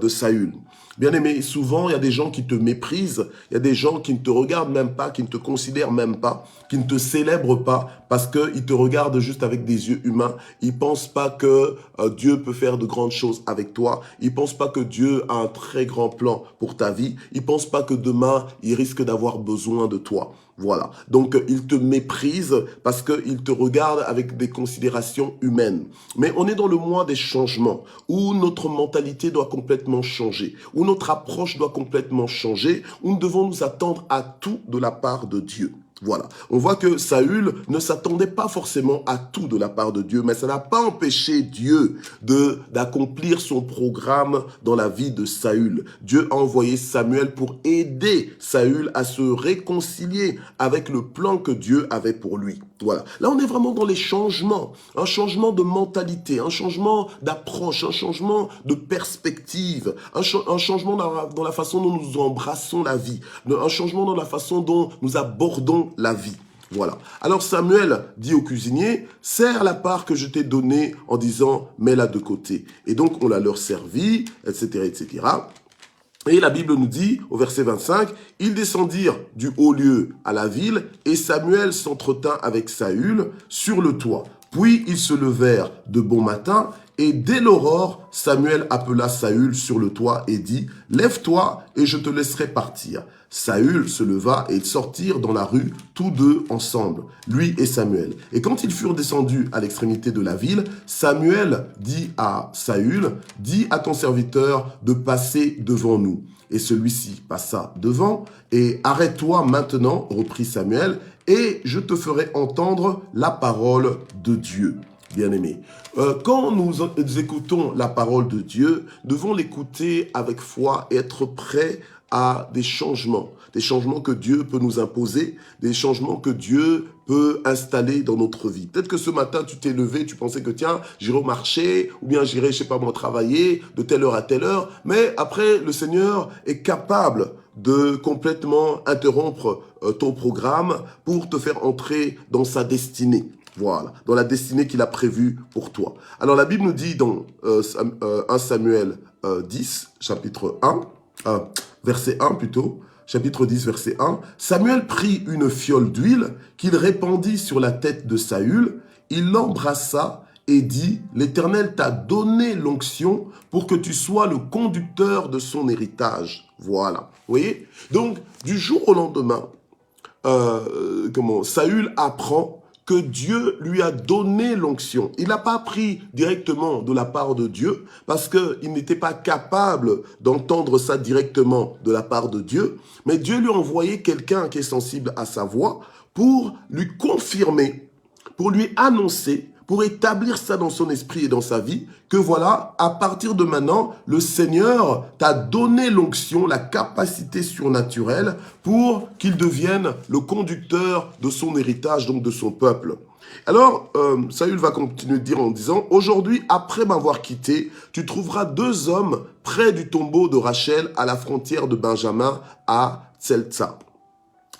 Saül. Bien aimé, souvent, il y a des gens qui te méprisent, il y a des gens qui ne te regardent même pas, qui ne te considèrent même pas, qui ne te célèbrent pas, parce qu'ils te regardent juste avec des yeux humains. Ils ne pensent pas que Dieu peut faire de grandes choses avec toi. Ils ne pensent pas que Dieu a un très grand plan pour ta vie. Ils ne pensent pas que demain, il risque d'avoir besoin de toi. Voilà. Donc, ils te méprisent parce qu'ils te regardent avec des considérations humaines. Mais on est dans le mois des changements, où notre mentalité doit complètement changer, où notre approche doit complètement changer, où nous devons nous attendre à tout de la part de Dieu. Voilà. On voit que Saül ne s'attendait pas forcément à tout de la part de Dieu, mais ça n'a pas empêché Dieu d'accomplir son programme dans la vie de Saül. Dieu a envoyé Samuel pour aider Saül à se réconcilier avec le plan que Dieu avait pour lui. Voilà. Là, on est vraiment dans les changements. Un changement de mentalité, un changement d'approche, un changement de perspective, un changement dans la façon dont nous embrassons la vie, un changement dans la façon dont nous abordons la vie. Voilà. Alors Samuel dit au cuisinier, serre la part que je t'ai donnée en disant, mets-la de côté. Et donc on la leur servit, etc., etc. Et la Bible nous dit, au verset 25, « Ils descendirent du haut lieu à la ville, et Samuel s'entretint avec Saül sur le toit. Puis ils se levèrent de bon matin, et dès l'aurore, Samuel appela Saül sur le toit et dit, « Lève-toi, et je te laisserai partir. » Saül se leva, et ils sortirent dans la rue, tous deux ensemble, lui et Samuel. Et quand ils furent descendus à l'extrémité de la ville, Samuel dit à Saül, « Dis à ton serviteur de passer devant nous. » Et celui-ci passa devant, et « Arrête-toi maintenant, reprit Samuel, et je te ferai entendre la parole de Dieu. » Bien-aimés, quand nous écoutons la parole de Dieu, nous devons l'écouter avec foi et être prêts à des changements que Dieu peut nous imposer, des changements que Dieu peut installer dans notre vie. Peut-être que ce matin, tu t'es levé, tu pensais que tiens, j'irai au marché, ou bien j'irai, je sais pas moi, travailler de telle heure à telle heure, mais après, le Seigneur est capable de complètement interrompre ton programme pour te faire entrer dans sa destinée. Voilà, dans la destinée qu'il a prévue pour toi. Alors la Bible nous dit dans 1 Samuel 10, chapitre 1, verset 1 plutôt, chapitre 10, verset 1, « Samuel prit une fiole d'huile qu'il répandit sur la tête de Saül, il l'embrassa et dit, « L'Éternel t'a donné l'onction pour que tu sois le conducteur de son héritage. » Voilà, vous voyez. Donc, du jour au lendemain, Saül apprend que Dieu lui a donné l'onction. Il n'a pas pris directement de la part de Dieu parce qu'il n'était pas capable d'entendre ça directement de la part de Dieu, mais Dieu lui a envoyé quelqu'un qui est sensible à sa voix pour lui confirmer, pour lui annoncer, pour établir ça dans son esprit et dans sa vie, que voilà, à partir de maintenant, le Seigneur t'a donné l'onction, la capacité surnaturelle pour qu'il devienne le conducteur de son héritage, donc de son peuple. Alors, Saül va continuer de dire en disant, « Aujourd'hui, après m'avoir quitté, tu trouveras 2 hommes près du tombeau de Rachel à la frontière de Benjamin à Tseltsa.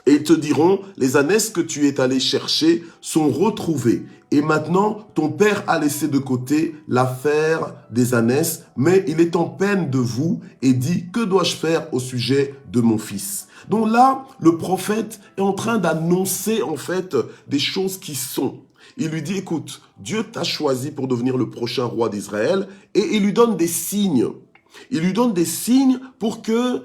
Et ils te diront, les ânesses que tu es allé chercher sont retrouvées. Et maintenant, ton père a laissé de côté l'affaire des ânesses, mais il est en peine de vous et dit, que dois-je faire au sujet de mon fils? » Donc là, le prophète est en train d'annoncer en fait des choses qui sont. Il lui dit, écoute, Dieu t'a choisi pour devenir le prochain roi d'Israël et il lui donne des signes. Il lui donne des signes pour que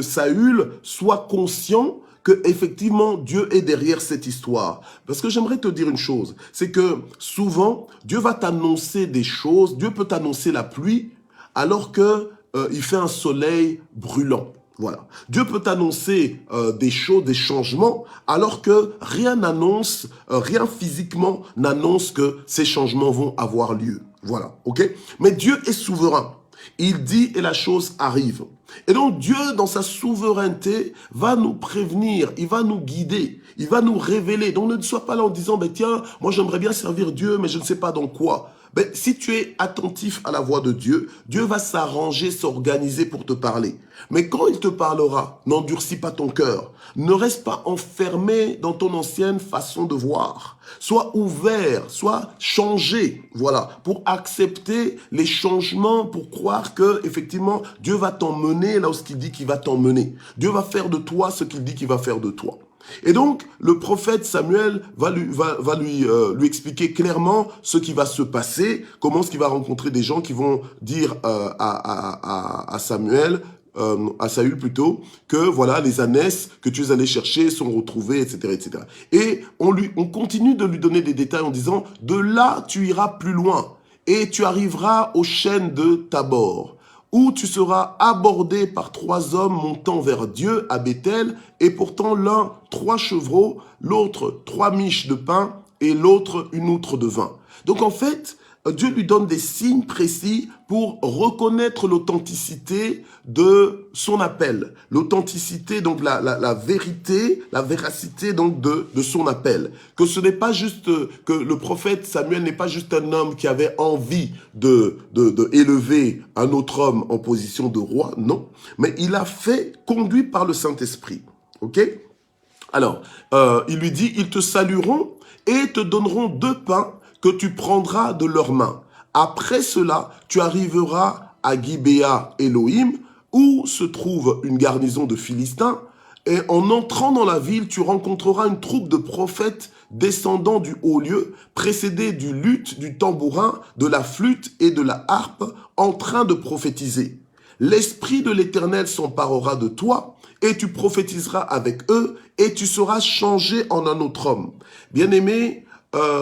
Saül soit conscient que effectivement Dieu est derrière cette histoire. Parce que j'aimerais te dire une chose, c'est que souvent Dieu va t'annoncer des choses, Dieu peut t'annoncer la pluie alors que il fait un soleil brûlant. Voilà. Dieu peut annoncer des choses, des changements, alors que rien n'annonce, rien physiquement n'annonce que ces changements vont avoir lieu. Voilà, ok? Mais Dieu est souverain. Il dit et la chose arrive. Et donc Dieu, dans sa souveraineté, va nous prévenir, il va nous guider, il va nous révéler. Donc ne sois pas là en disant, ben, tiens, moi j'aimerais bien servir Dieu, mais je ne sais pas dans quoi. Ben, si tu es attentif à la voix de Dieu, Dieu va s'arranger, s'organiser pour te parler. Mais quand il te parlera, n'endurcis pas ton cœur. Ne reste pas enfermé dans ton ancienne façon de voir. Sois ouvert, sois changé, voilà, pour accepter les changements, pour croire que effectivement Dieu va t'emmener là où il dit qu'il va t'emmener. Dieu va faire de toi ce qu'il dit qu'il va faire de toi. Et donc, le prophète Samuel va lui expliquer clairement ce qui va se passer, comment est-ce qu'il va rencontrer des gens qui vont dire à Saül plutôt, que voilà, les ânesses que tu es allé chercher sont retrouvées, etc., etc. Et on continue de lui donner des détails en disant, de là, tu iras plus loin et tu arriveras aux chênes de Tabor, où tu seras abordé par 3 hommes montant vers Dieu à Bethel, et pourtant l'un 3 chevreaux, l'autre 3 miches de pain, et l'autre une outre de vin. Donc en fait, Dieu lui donne des signes précis pour reconnaître l'authenticité de son appel. L'authenticité, donc la vérité, la véracité donc de son appel. Que ce n'est pas juste, que le prophète Samuel n'est pas juste un homme qui avait envie de élever un autre homme en position de roi, non. Mais il a fait conduit par le Saint-Esprit. Ok? Alors, il lui dit, ils te salueront et te donneront 2 pains que tu prendras de leurs mains. Après cela, tu arriveras à Gibéa Elohim, où se trouve une garnison de Philistins, Et en entrant dans la ville, tu rencontreras une troupe de prophètes descendant du haut lieu, précédés du luth, du tambourin, de la flûte et de la harpe, en train de prophétiser. L'Esprit de l'Éternel s'emparera de toi, et tu prophétiseras avec eux, et tu seras changé en un autre homme. Bien-aimé,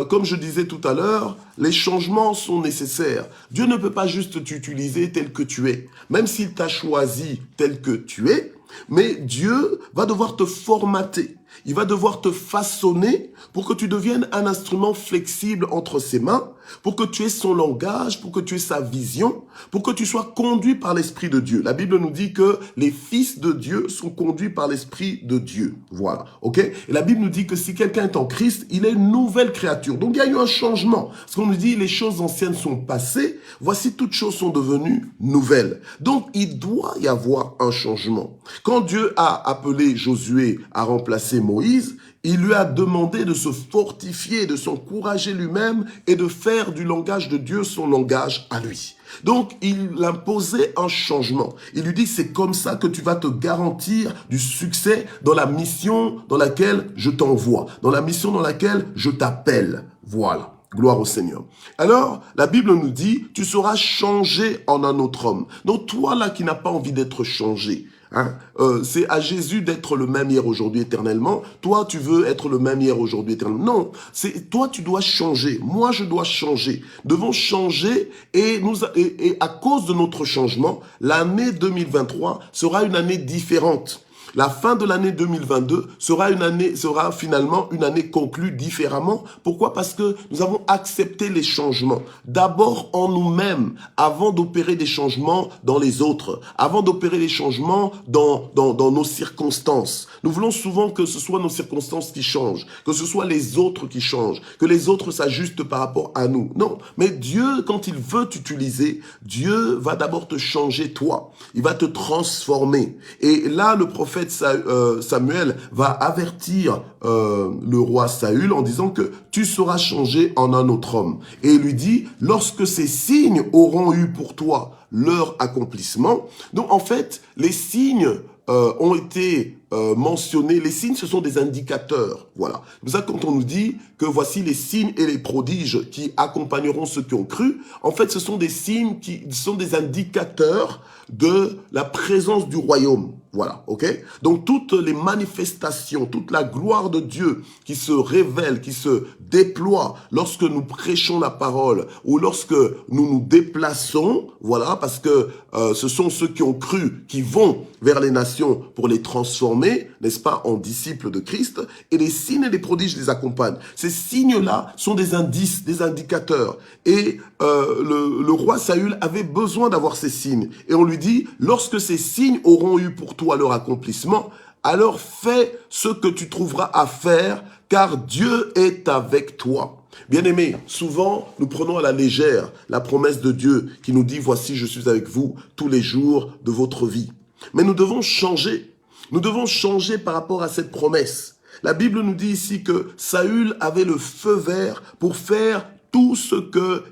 comme je disais tout à l'heure, les changements sont nécessaires. Dieu ne peut pas juste t'utiliser tel que tu es, même s'il t'a choisi tel que tu es, mais Dieu va devoir te formater. Il va devoir te façonner pour que tu deviennes un instrument flexible entre ses mains, pour que tu aies son langage, pour que tu aies sa vision, pour que tu sois conduit par l'Esprit de Dieu. La Bible nous dit que les fils de Dieu sont conduits par l'Esprit de Dieu. Voilà, ok? Et la Bible nous dit que si quelqu'un est en Christ, il est une nouvelle créature. Donc il y a eu un changement. Parce qu'on nous dit les choses anciennes sont passées, voici toutes choses sont devenues nouvelles. Donc il doit y avoir un changement. Quand Dieu a appelé Josué à remplacer Moïse, il lui a demandé de se fortifier, de s'encourager lui-même et de faire du langage de Dieu son langage à lui. Donc, il imposait un changement. Il lui dit, c'est comme ça que tu vas te garantir du succès dans la mission dans laquelle je t'envoie, dans la mission dans laquelle je t'appelle. Voilà. Gloire au Seigneur. Alors, la Bible nous dit, tu seras changé en un autre homme. Donc, toi là qui n'as pas envie d'être changé, hein, c'est à Jésus d'être le même hier, aujourd'hui, éternellement. Toi, tu veux être le même hier, aujourd'hui, éternellement. Non, c'est toi, tu dois changer. Moi, je dois changer. Nous devons changer et à cause de notre changement, l'année 2023 sera une année différente. La fin de l'année 2022 sera finalement une année conclue différemment. Pourquoi? Parce que nous avons accepté les changements. D'abord en nous-mêmes, avant d'opérer des changements dans les autres, avant d'opérer des changements dans nos circonstances. Nous voulons souvent que ce soit nos circonstances qui changent, que ce soit les autres qui changent, que les autres s'ajustent par rapport à nous. Non, mais Dieu, quand il veut t'utiliser, Dieu va d'abord te changer toi. Il va te transformer. Et là, le prophète Samuel va avertir le roi Saül en disant que tu seras changé en un autre homme. Et il lui dit, lorsque ces signes auront eu pour toi leur accomplissement. Donc en fait, les signes ont été mentionnés. Les signes, ce sont des indicateurs. Voilà. C'est pour ça que quand on nous dit que voici les signes et les prodiges qui accompagneront ceux qui ont cru, en fait, ce sont des signes qui sont des indicateurs de la présence du royaume. Voilà, ok? Donc, toutes les manifestations, toute la gloire de Dieu qui se révèle, qui se déploie lorsque nous prêchons la parole ou lorsque nous nous déplaçons, voilà, parce que ce sont ceux qui ont cru qui vont vers les nations pour les transformer, n'est-ce pas, en disciples de Christ, et les signes et les prodiges les accompagnent. Ces signes-là sont des indices, des indicateurs. Et le roi Saül avait besoin d'avoir ces signes. Et on lui dit, lorsque ces signes auront eu pour toi leur accomplissement, alors fais ce que tu trouveras à faire, car Dieu est avec toi. Bien-aimés, souvent, nous prenons à la légère la promesse de Dieu qui nous dit, voici, je suis avec vous tous les jours de votre vie. Mais nous devons changer. Nous devons changer par rapport à cette promesse. La Bible nous dit ici que Saül avait le feu vert pour faire tout ce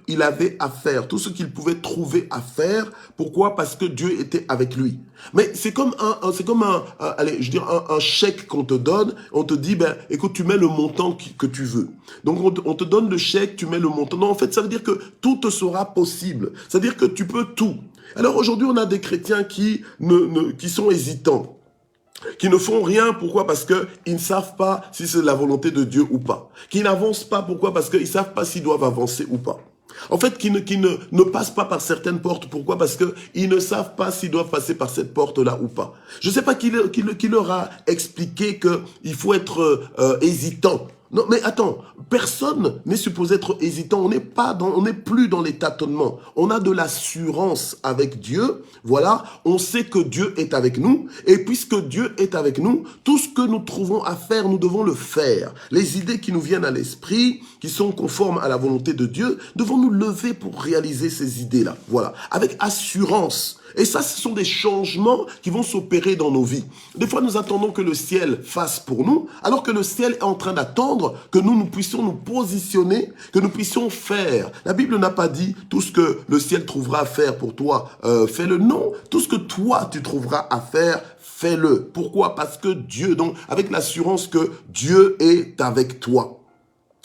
qu'il avait à faire, tout ce qu'il pouvait trouver à faire. Pourquoi? Parce que Dieu était avec lui. Mais c'est comme un chèque qu'on te donne. On te dit, ben, écoute, tu mets le montant que tu veux. Donc, on te donne le chèque, tu mets le montant. Non, en fait, ça veut dire que tout te sera possible. C'est-à-dire que tu peux tout. Alors, aujourd'hui, on a des chrétiens qui sont hésitants, qui ne font rien. Pourquoi? Parce qu'ils ne savent pas si c'est la volonté de Dieu ou pas. Qui n'avancent pas. Pourquoi? Parce qu'ils ne savent pas s'ils doivent avancer ou pas. En fait, qui ne passent pas par certaines portes. Pourquoi? Parce qu'ils ne savent pas s'ils doivent passer par cette porte-là ou pas. Je ne sais pas qui leur a expliqué qu'il faut être hésitant. Non, mais attends, personne n'est supposé être hésitant. On n'est plus dans les tâtonnements. On a de l'assurance avec Dieu. Voilà, on sait que Dieu est avec nous. Et puisque Dieu est avec nous, tout ce que nous trouvons à faire, nous devons le faire. Les idées qui nous viennent à l'esprit, qui sont conformes à la volonté de Dieu, devons nous lever pour réaliser ces idées-là. Voilà, avec assurance. Et ça, ce sont des changements qui vont s'opérer dans nos vies. Des fois, nous attendons que le ciel fasse pour nous, alors que le ciel est en train d'attendre attendre que nous puissions nous positionner, que nous puissions faire. La Bible n'a pas dit tout ce que le ciel trouvera à faire pour toi, fais-le. Non, tout ce que toi tu trouveras à faire, fais-le. Pourquoi? Parce que Dieu, donc avec l'assurance que Dieu est avec toi.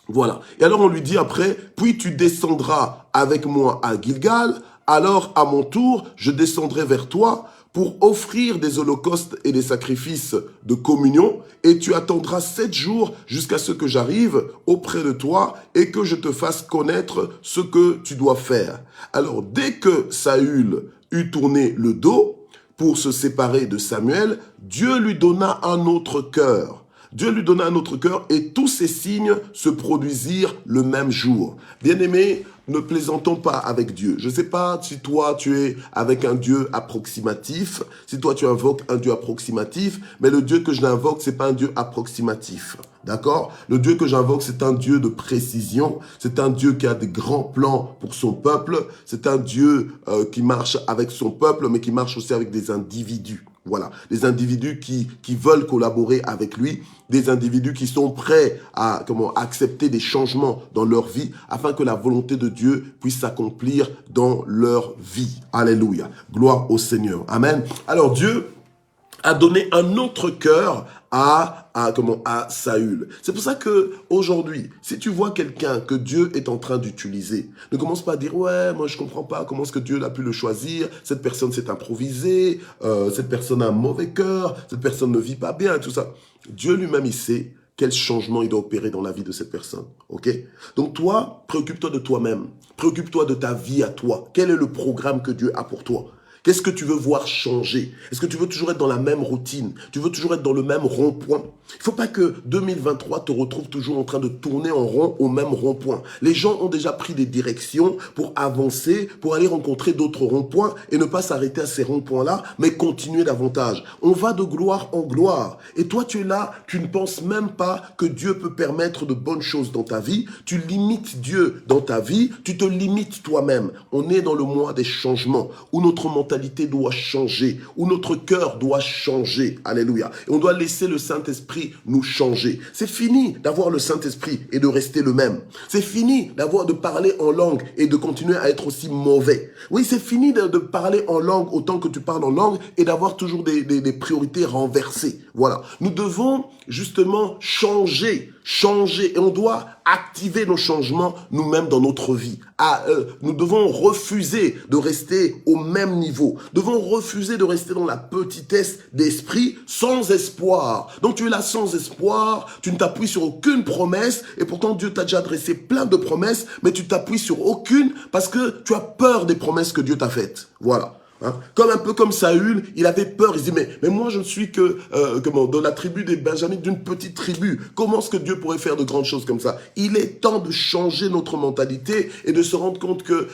Voilà. Et alors on lui dit après, puis tu descendras avec moi à Gilgal, alors à mon tour, je descendrai vers toi pour offrir des holocaustes et des sacrifices de communion, et tu attendras 7 jours jusqu'à ce que j'arrive auprès de toi et que je te fasse connaître ce que tu dois faire. Alors dès que Saül eut tourné le dos pour se séparer de Samuel, Dieu lui donna un autre cœur. Dieu lui donna un autre cœur et tous ces signes se produisirent le même jour. Bien-aimés, ne plaisantons pas avec Dieu. Je ne sais pas si toi tu es avec un Dieu approximatif, si toi tu invoques un Dieu approximatif, mais le Dieu que je n'invoque, c'est pas un Dieu approximatif. D'accord? Le Dieu que j'invoque, c'est un Dieu de précision, c'est un Dieu qui a des grands plans pour son peuple, c'est un Dieu qui marche avec son peuple, mais qui marche aussi avec des individus. Voilà, des individus qui veulent collaborer avec lui, des individus qui sont prêts à accepter des changements dans leur vie afin que la volonté de Dieu puisse s'accomplir dans leur vie. Alléluia. Gloire au Seigneur. Amen. Alors Dieu a donné un autre cœur à Saül. C'est pour ça que aujourd'hui, si tu vois quelqu'un que Dieu est en train d'utiliser, ne commence pas à dire ouais, moi je comprends pas comment est-ce que Dieu a pu le choisir. Cette personne s'est improvisée, cette personne a un mauvais cœur, cette personne ne vit pas bien, tout ça. Dieu lui-même il sait quel changement il doit opérer dans la vie de cette personne. Ok? Donc toi, préoccupe-toi de toi-même, préoccupe-toi de ta vie à toi. Quel est le programme que Dieu a pour toi? Qu'est-ce que tu veux voir changer? Est-ce que tu veux toujours être dans la même routine? Tu veux toujours être dans le même rond-point? Il ne faut pas que 2023 te retrouve toujours en train de tourner en rond au même rond-point. Les gens ont déjà pris des directions pour avancer, pour aller rencontrer d'autres ronds-points et ne pas s'arrêter à ces ronds-points-là, mais continuer davantage. On va de gloire en gloire. Et toi, tu es là, tu ne penses même pas que Dieu peut permettre de bonnes choses dans ta vie. Tu limites Dieu dans ta vie, tu te limites toi-même. On est dans le mois des changements où notre mentalité doit changer, où notre cœur doit changer. Alléluia. Et on doit laisser le Saint-Esprit nous changer. C'est fini d'avoir le Saint-Esprit et de rester le même. C'est fini de parler en langue et de continuer à être aussi mauvais. Oui, c'est fini de parler en langue autant que tu parles en langue et d'avoir toujours des priorités renversées. Voilà. Nous devons justement changer et on doit activer nos changements nous-mêmes dans notre vie. Nous devons refuser de rester au même niveau. Nous devons refuser de rester dans la petitesse d'esprit sans espoir. Donc tu es là sans espoir, tu ne t'appuies sur aucune promesse et pourtant Dieu t'a déjà adressé plein de promesses, mais tu t'appuies sur aucune parce que tu as peur des promesses que Dieu t'a faites. Voilà. Hein? Un peu comme Saül, il avait peur, il se dit mais moi je ne suis que de la tribu des Benjamites, d'une petite tribu, comment est-ce que Dieu pourrait faire de grandes choses comme ça? Il est temps de changer notre mentalité et de se rendre compte que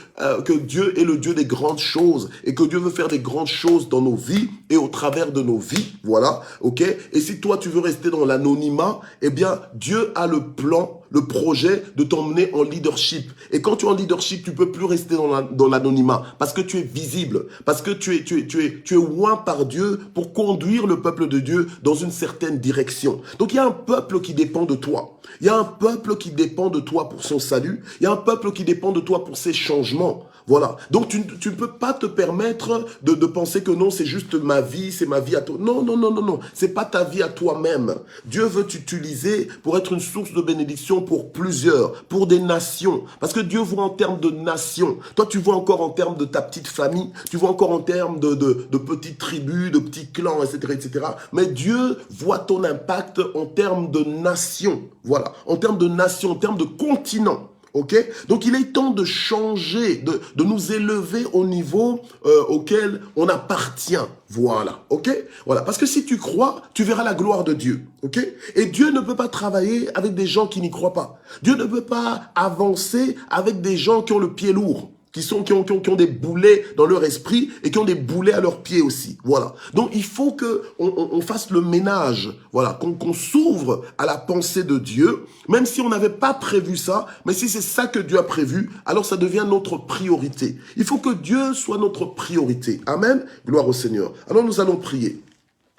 Dieu est le Dieu des grandes choses et que Dieu veut faire des grandes choses dans nos vies et au travers de nos vies, voilà, ok? Et si toi tu veux rester dans l'anonymat, eh bien Dieu a le plan, le projet de t'emmener en leadership. Et quand tu es en leadership, tu peux plus rester dans l'anonymat parce que tu es visible, parce que tu es oint par Dieu pour conduire le peuple de Dieu dans une certaine direction. Donc il y a un peuple qui dépend de toi. Il y a un peuple qui dépend de toi pour son salut. Il y a un peuple qui dépend de toi pour ses changements. Voilà. Donc tu ne peux pas te permettre de penser que non, c'est juste ma vie, c'est ma vie à toi. Non, non, non, non, non. C'est pas ta vie à toi-même. Dieu veut t'utiliser pour être une source de bénédiction pour plusieurs, pour des nations. Parce que Dieu voit en termes de nations. Toi, tu vois encore en termes de ta petite famille. Tu vois encore en termes de petites tribus, de petits clans, etc., etc. Mais Dieu voit ton impact en termes de nations. Voilà. En termes de nations, en termes de continents. Ok? Donc il est temps de changer, de nous élever au niveau auquel on appartient. Voilà. Ok? Voilà. Parce que si tu crois, tu verras la gloire de Dieu. Ok? Et Dieu ne peut pas travailler avec des gens qui n'y croient pas. Dieu ne peut pas avancer avec des gens qui ont le pied lourd. Qui ont des boulets dans leur esprit et qui ont des boulets à leurs pieds aussi. Voilà. Donc, il faut que on fasse le ménage. Voilà. Qu'on s'ouvre à la pensée de Dieu, même si on n'avait pas prévu ça, mais si c'est ça que Dieu a prévu, alors ça devient notre priorité. Il faut que Dieu soit notre priorité. Amen. Gloire au Seigneur. Alors, nous allons prier.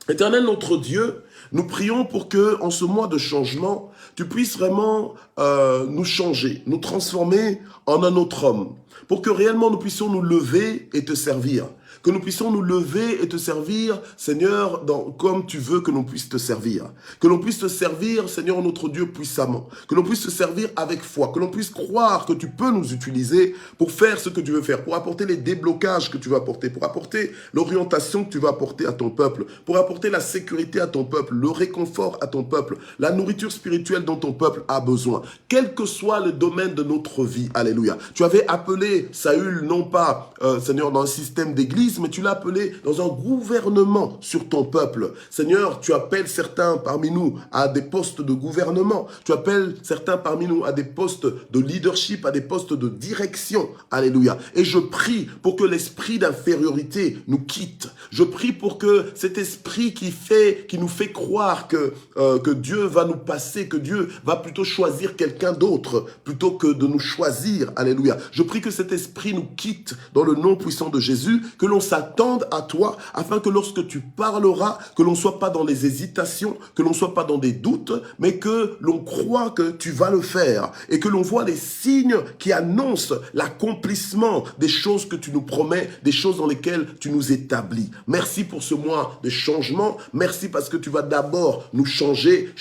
Éternel notre Dieu, nous prions pour que, en ce mois de changement, tu puisses vraiment nous changer, nous transformer en un autre homme, pour que réellement nous puissions nous lever et te servir. Que nous puissions nous lever et te servir, Seigneur, comme tu veux que nous puissions te servir. Que l'on puisse te servir, Seigneur, notre Dieu, puissamment. Que l'on puisse te servir avec foi. Que l'on puisse croire que tu peux nous utiliser pour faire ce que tu veux faire, pour apporter les déblocages que tu vas apporter, pour apporter l'orientation que tu vas apporter à ton peuple, pour apporter la sécurité à ton peuple, le réconfort à ton peuple, la nourriture spirituelle dont ton peuple a besoin. Quel que soit le domaine de notre vie, alléluia. Tu avais appelé Saül, non pas, Seigneur, dans un système d'église, mais tu l'as appelé dans un gouvernement sur ton peuple. Seigneur, tu appelles certains parmi nous à des postes de gouvernement. Tu appelles certains parmi nous à des postes de leadership, à des postes de direction. Alléluia. Et je prie pour que l'esprit d'infériorité nous quitte. Je prie pour que cet esprit qui nous fait croire que Dieu va nous passer, que Dieu va plutôt choisir quelqu'un d'autre plutôt que de nous choisir. Alléluia. Je prie que cet esprit nous quitte dans le nom puissant de Jésus, que l'on s'attende à toi, afin que lorsque tu parleras, que l'on ne soit pas dans les hésitations, que l'on ne soit pas dans des doutes, mais que l'on croit que tu vas le faire, et que l'on voit les signes qui annoncent l'accomplissement des choses que tu nous promets, des choses dans lesquelles tu nous établis. Merci pour ce mois de changement, merci parce que tu vas d'abord nous changer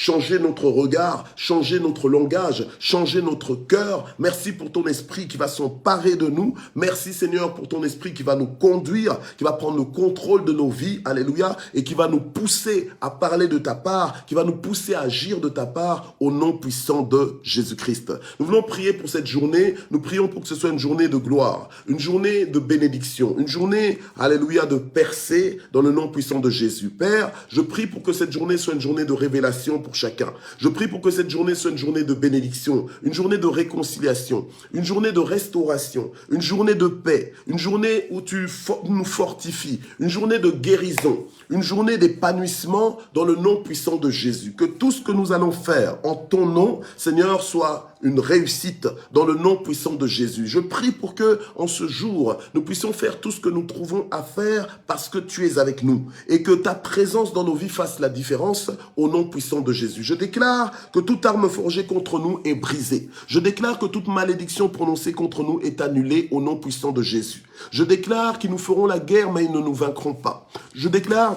notre regard, changer notre langage, changer notre cœur. Merci pour ton esprit qui va s'emparer de nous. Merci Seigneur pour ton esprit qui va nous conduire, qui va prendre le contrôle de nos vies, alléluia, et qui va nous pousser à parler de ta part, qui va nous pousser à agir de ta part au nom puissant de Jésus-Christ. Nous voulons prier pour cette journée, nous prions pour que ce soit une journée de gloire, une journée de bénédiction, une journée, alléluia, de percée dans le nom puissant de Jésus. Père, je prie pour que cette journée soit une journée de révélation pour chacun. Je prie pour que cette journée soit une journée de bénédiction, une journée de réconciliation, une journée de restauration, une journée de paix, une journée où tu nous fortifies, une journée de guérison, une journée d'épanouissement dans le nom puissant de Jésus. Que tout ce que nous allons faire en ton nom, Seigneur, soit une réussite dans le nom puissant de Jésus. Je prie pour que, en ce jour, nous puissions faire tout ce que nous trouvons à faire parce que tu es avec nous et que ta présence dans nos vies fasse la différence au nom puissant de Jésus. Je déclare que toute arme forgée contre nous est brisée. Je déclare que toute malédiction prononcée contre nous est annulée au nom puissant de Jésus. Je déclare qu'ils nous feront la guerre, mais ils ne nous vaincront pas. Je déclare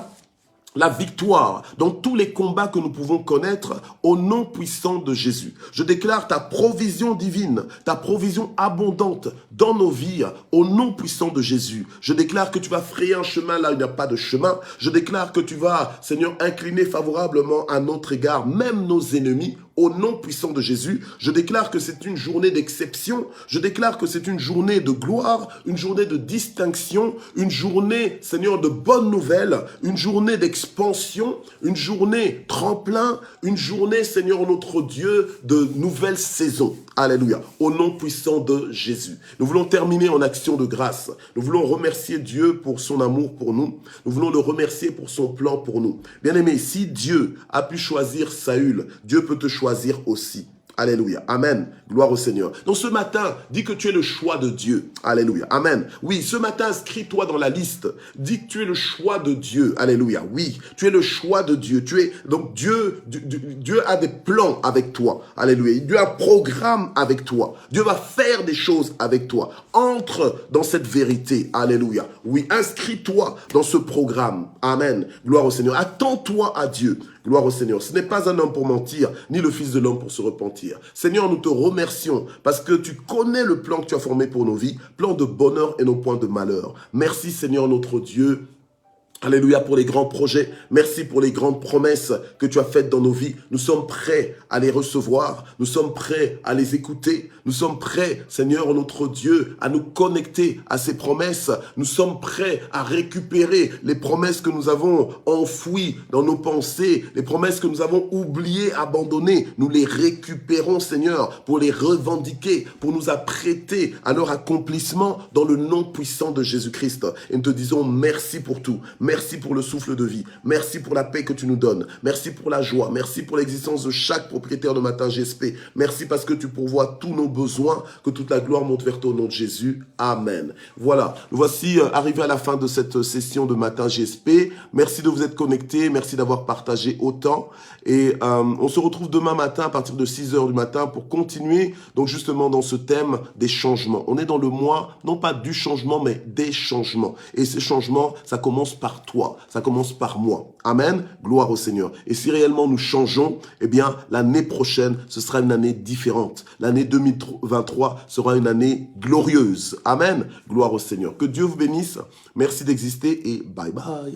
la victoire dans tous les combats que nous pouvons connaître au nom puissant de Jésus. Je déclare ta provision divine, ta provision abondante dans nos vies au nom puissant de Jésus. Je déclare que tu vas frayer un chemin là où il n'y a pas de chemin. Je déclare que tu vas, Seigneur, incliner favorablement à notre égard, même nos ennemis, au nom puissant de Jésus. Je déclare que c'est une journée d'exception. Je déclare que c'est une journée de gloire, une journée de distinction, une journée, Seigneur, de bonnes nouvelles, une journée d'expansion, une journée tremplin, une journée, Seigneur, notre Dieu, de nouvelles saisons. Alléluia. Au nom puissant de Jésus. Nous voulons terminer en action de grâce. Nous voulons remercier Dieu pour son amour pour nous. Nous voulons le remercier pour son plan pour nous. Bien-aimé, si Dieu a pu choisir Saül, Dieu peut te choisir aussi. Alléluia. Amen. Gloire au Seigneur. Donc ce matin, dis que tu es le choix de Dieu. Alléluia. Amen. Oui, ce matin, inscris-toi dans la liste. Dis que tu es le choix de Dieu. Alléluia. Oui, tu es le choix de Dieu. Donc Dieu a des plans avec toi. Alléluia. Dieu a un programme avec toi. Dieu va faire des choses avec toi. Entre dans cette vérité. Alléluia. Oui, inscris-toi dans ce programme. Amen. Gloire au Seigneur. Attends-toi à Dieu. Gloire au Seigneur. Ce n'est pas un homme pour mentir, ni le Fils de l'homme pour se repentir. Seigneur, nous te remercions parce que tu connais le plan que tu as formé pour nos vies, plan de bonheur et non point de malheur. Merci Seigneur notre Dieu. Alléluia pour les grands projets. Merci pour les grandes promesses que tu as faites dans nos vies. Nous sommes prêts à les recevoir. Nous sommes prêts à les écouter. Nous sommes prêts, Seigneur notre Dieu, à nous connecter à ces promesses. Nous sommes prêts à récupérer les promesses que nous avons enfouies dans nos pensées, les promesses que nous avons oubliées, abandonnées. Nous les récupérons, Seigneur, pour les revendiquer, pour nous apprêter à leur accomplissement dans le nom puissant de Jésus-Christ. Et nous te disons merci pour tout. Merci pour le souffle de vie. Merci pour la paix que tu nous donnes. Merci pour la joie. Merci pour l'existence de chaque propriétaire de Matin GSP. Merci parce que tu pourvois tous nos besoins. Que toute la gloire monte vers toi au nom de Jésus. Amen. Voilà, nous voici arrivés à la fin de cette session de Matin GSP. Merci de vous être connectés. Merci d'avoir partagé autant. Et on se retrouve demain matin à partir de 6 h du matin pour continuer donc justement dans ce thème des changements. On est dans le mois, non pas du changement, mais des changements. Et ces changements, ça commence par toi, ça commence par moi. Amen, gloire au Seigneur. Et si réellement nous changeons, eh bien l'année prochaine, ce sera une année différente. L'année 2023 sera une année glorieuse. Amen, gloire au Seigneur. Que Dieu vous bénisse. Merci d'exister et bye bye.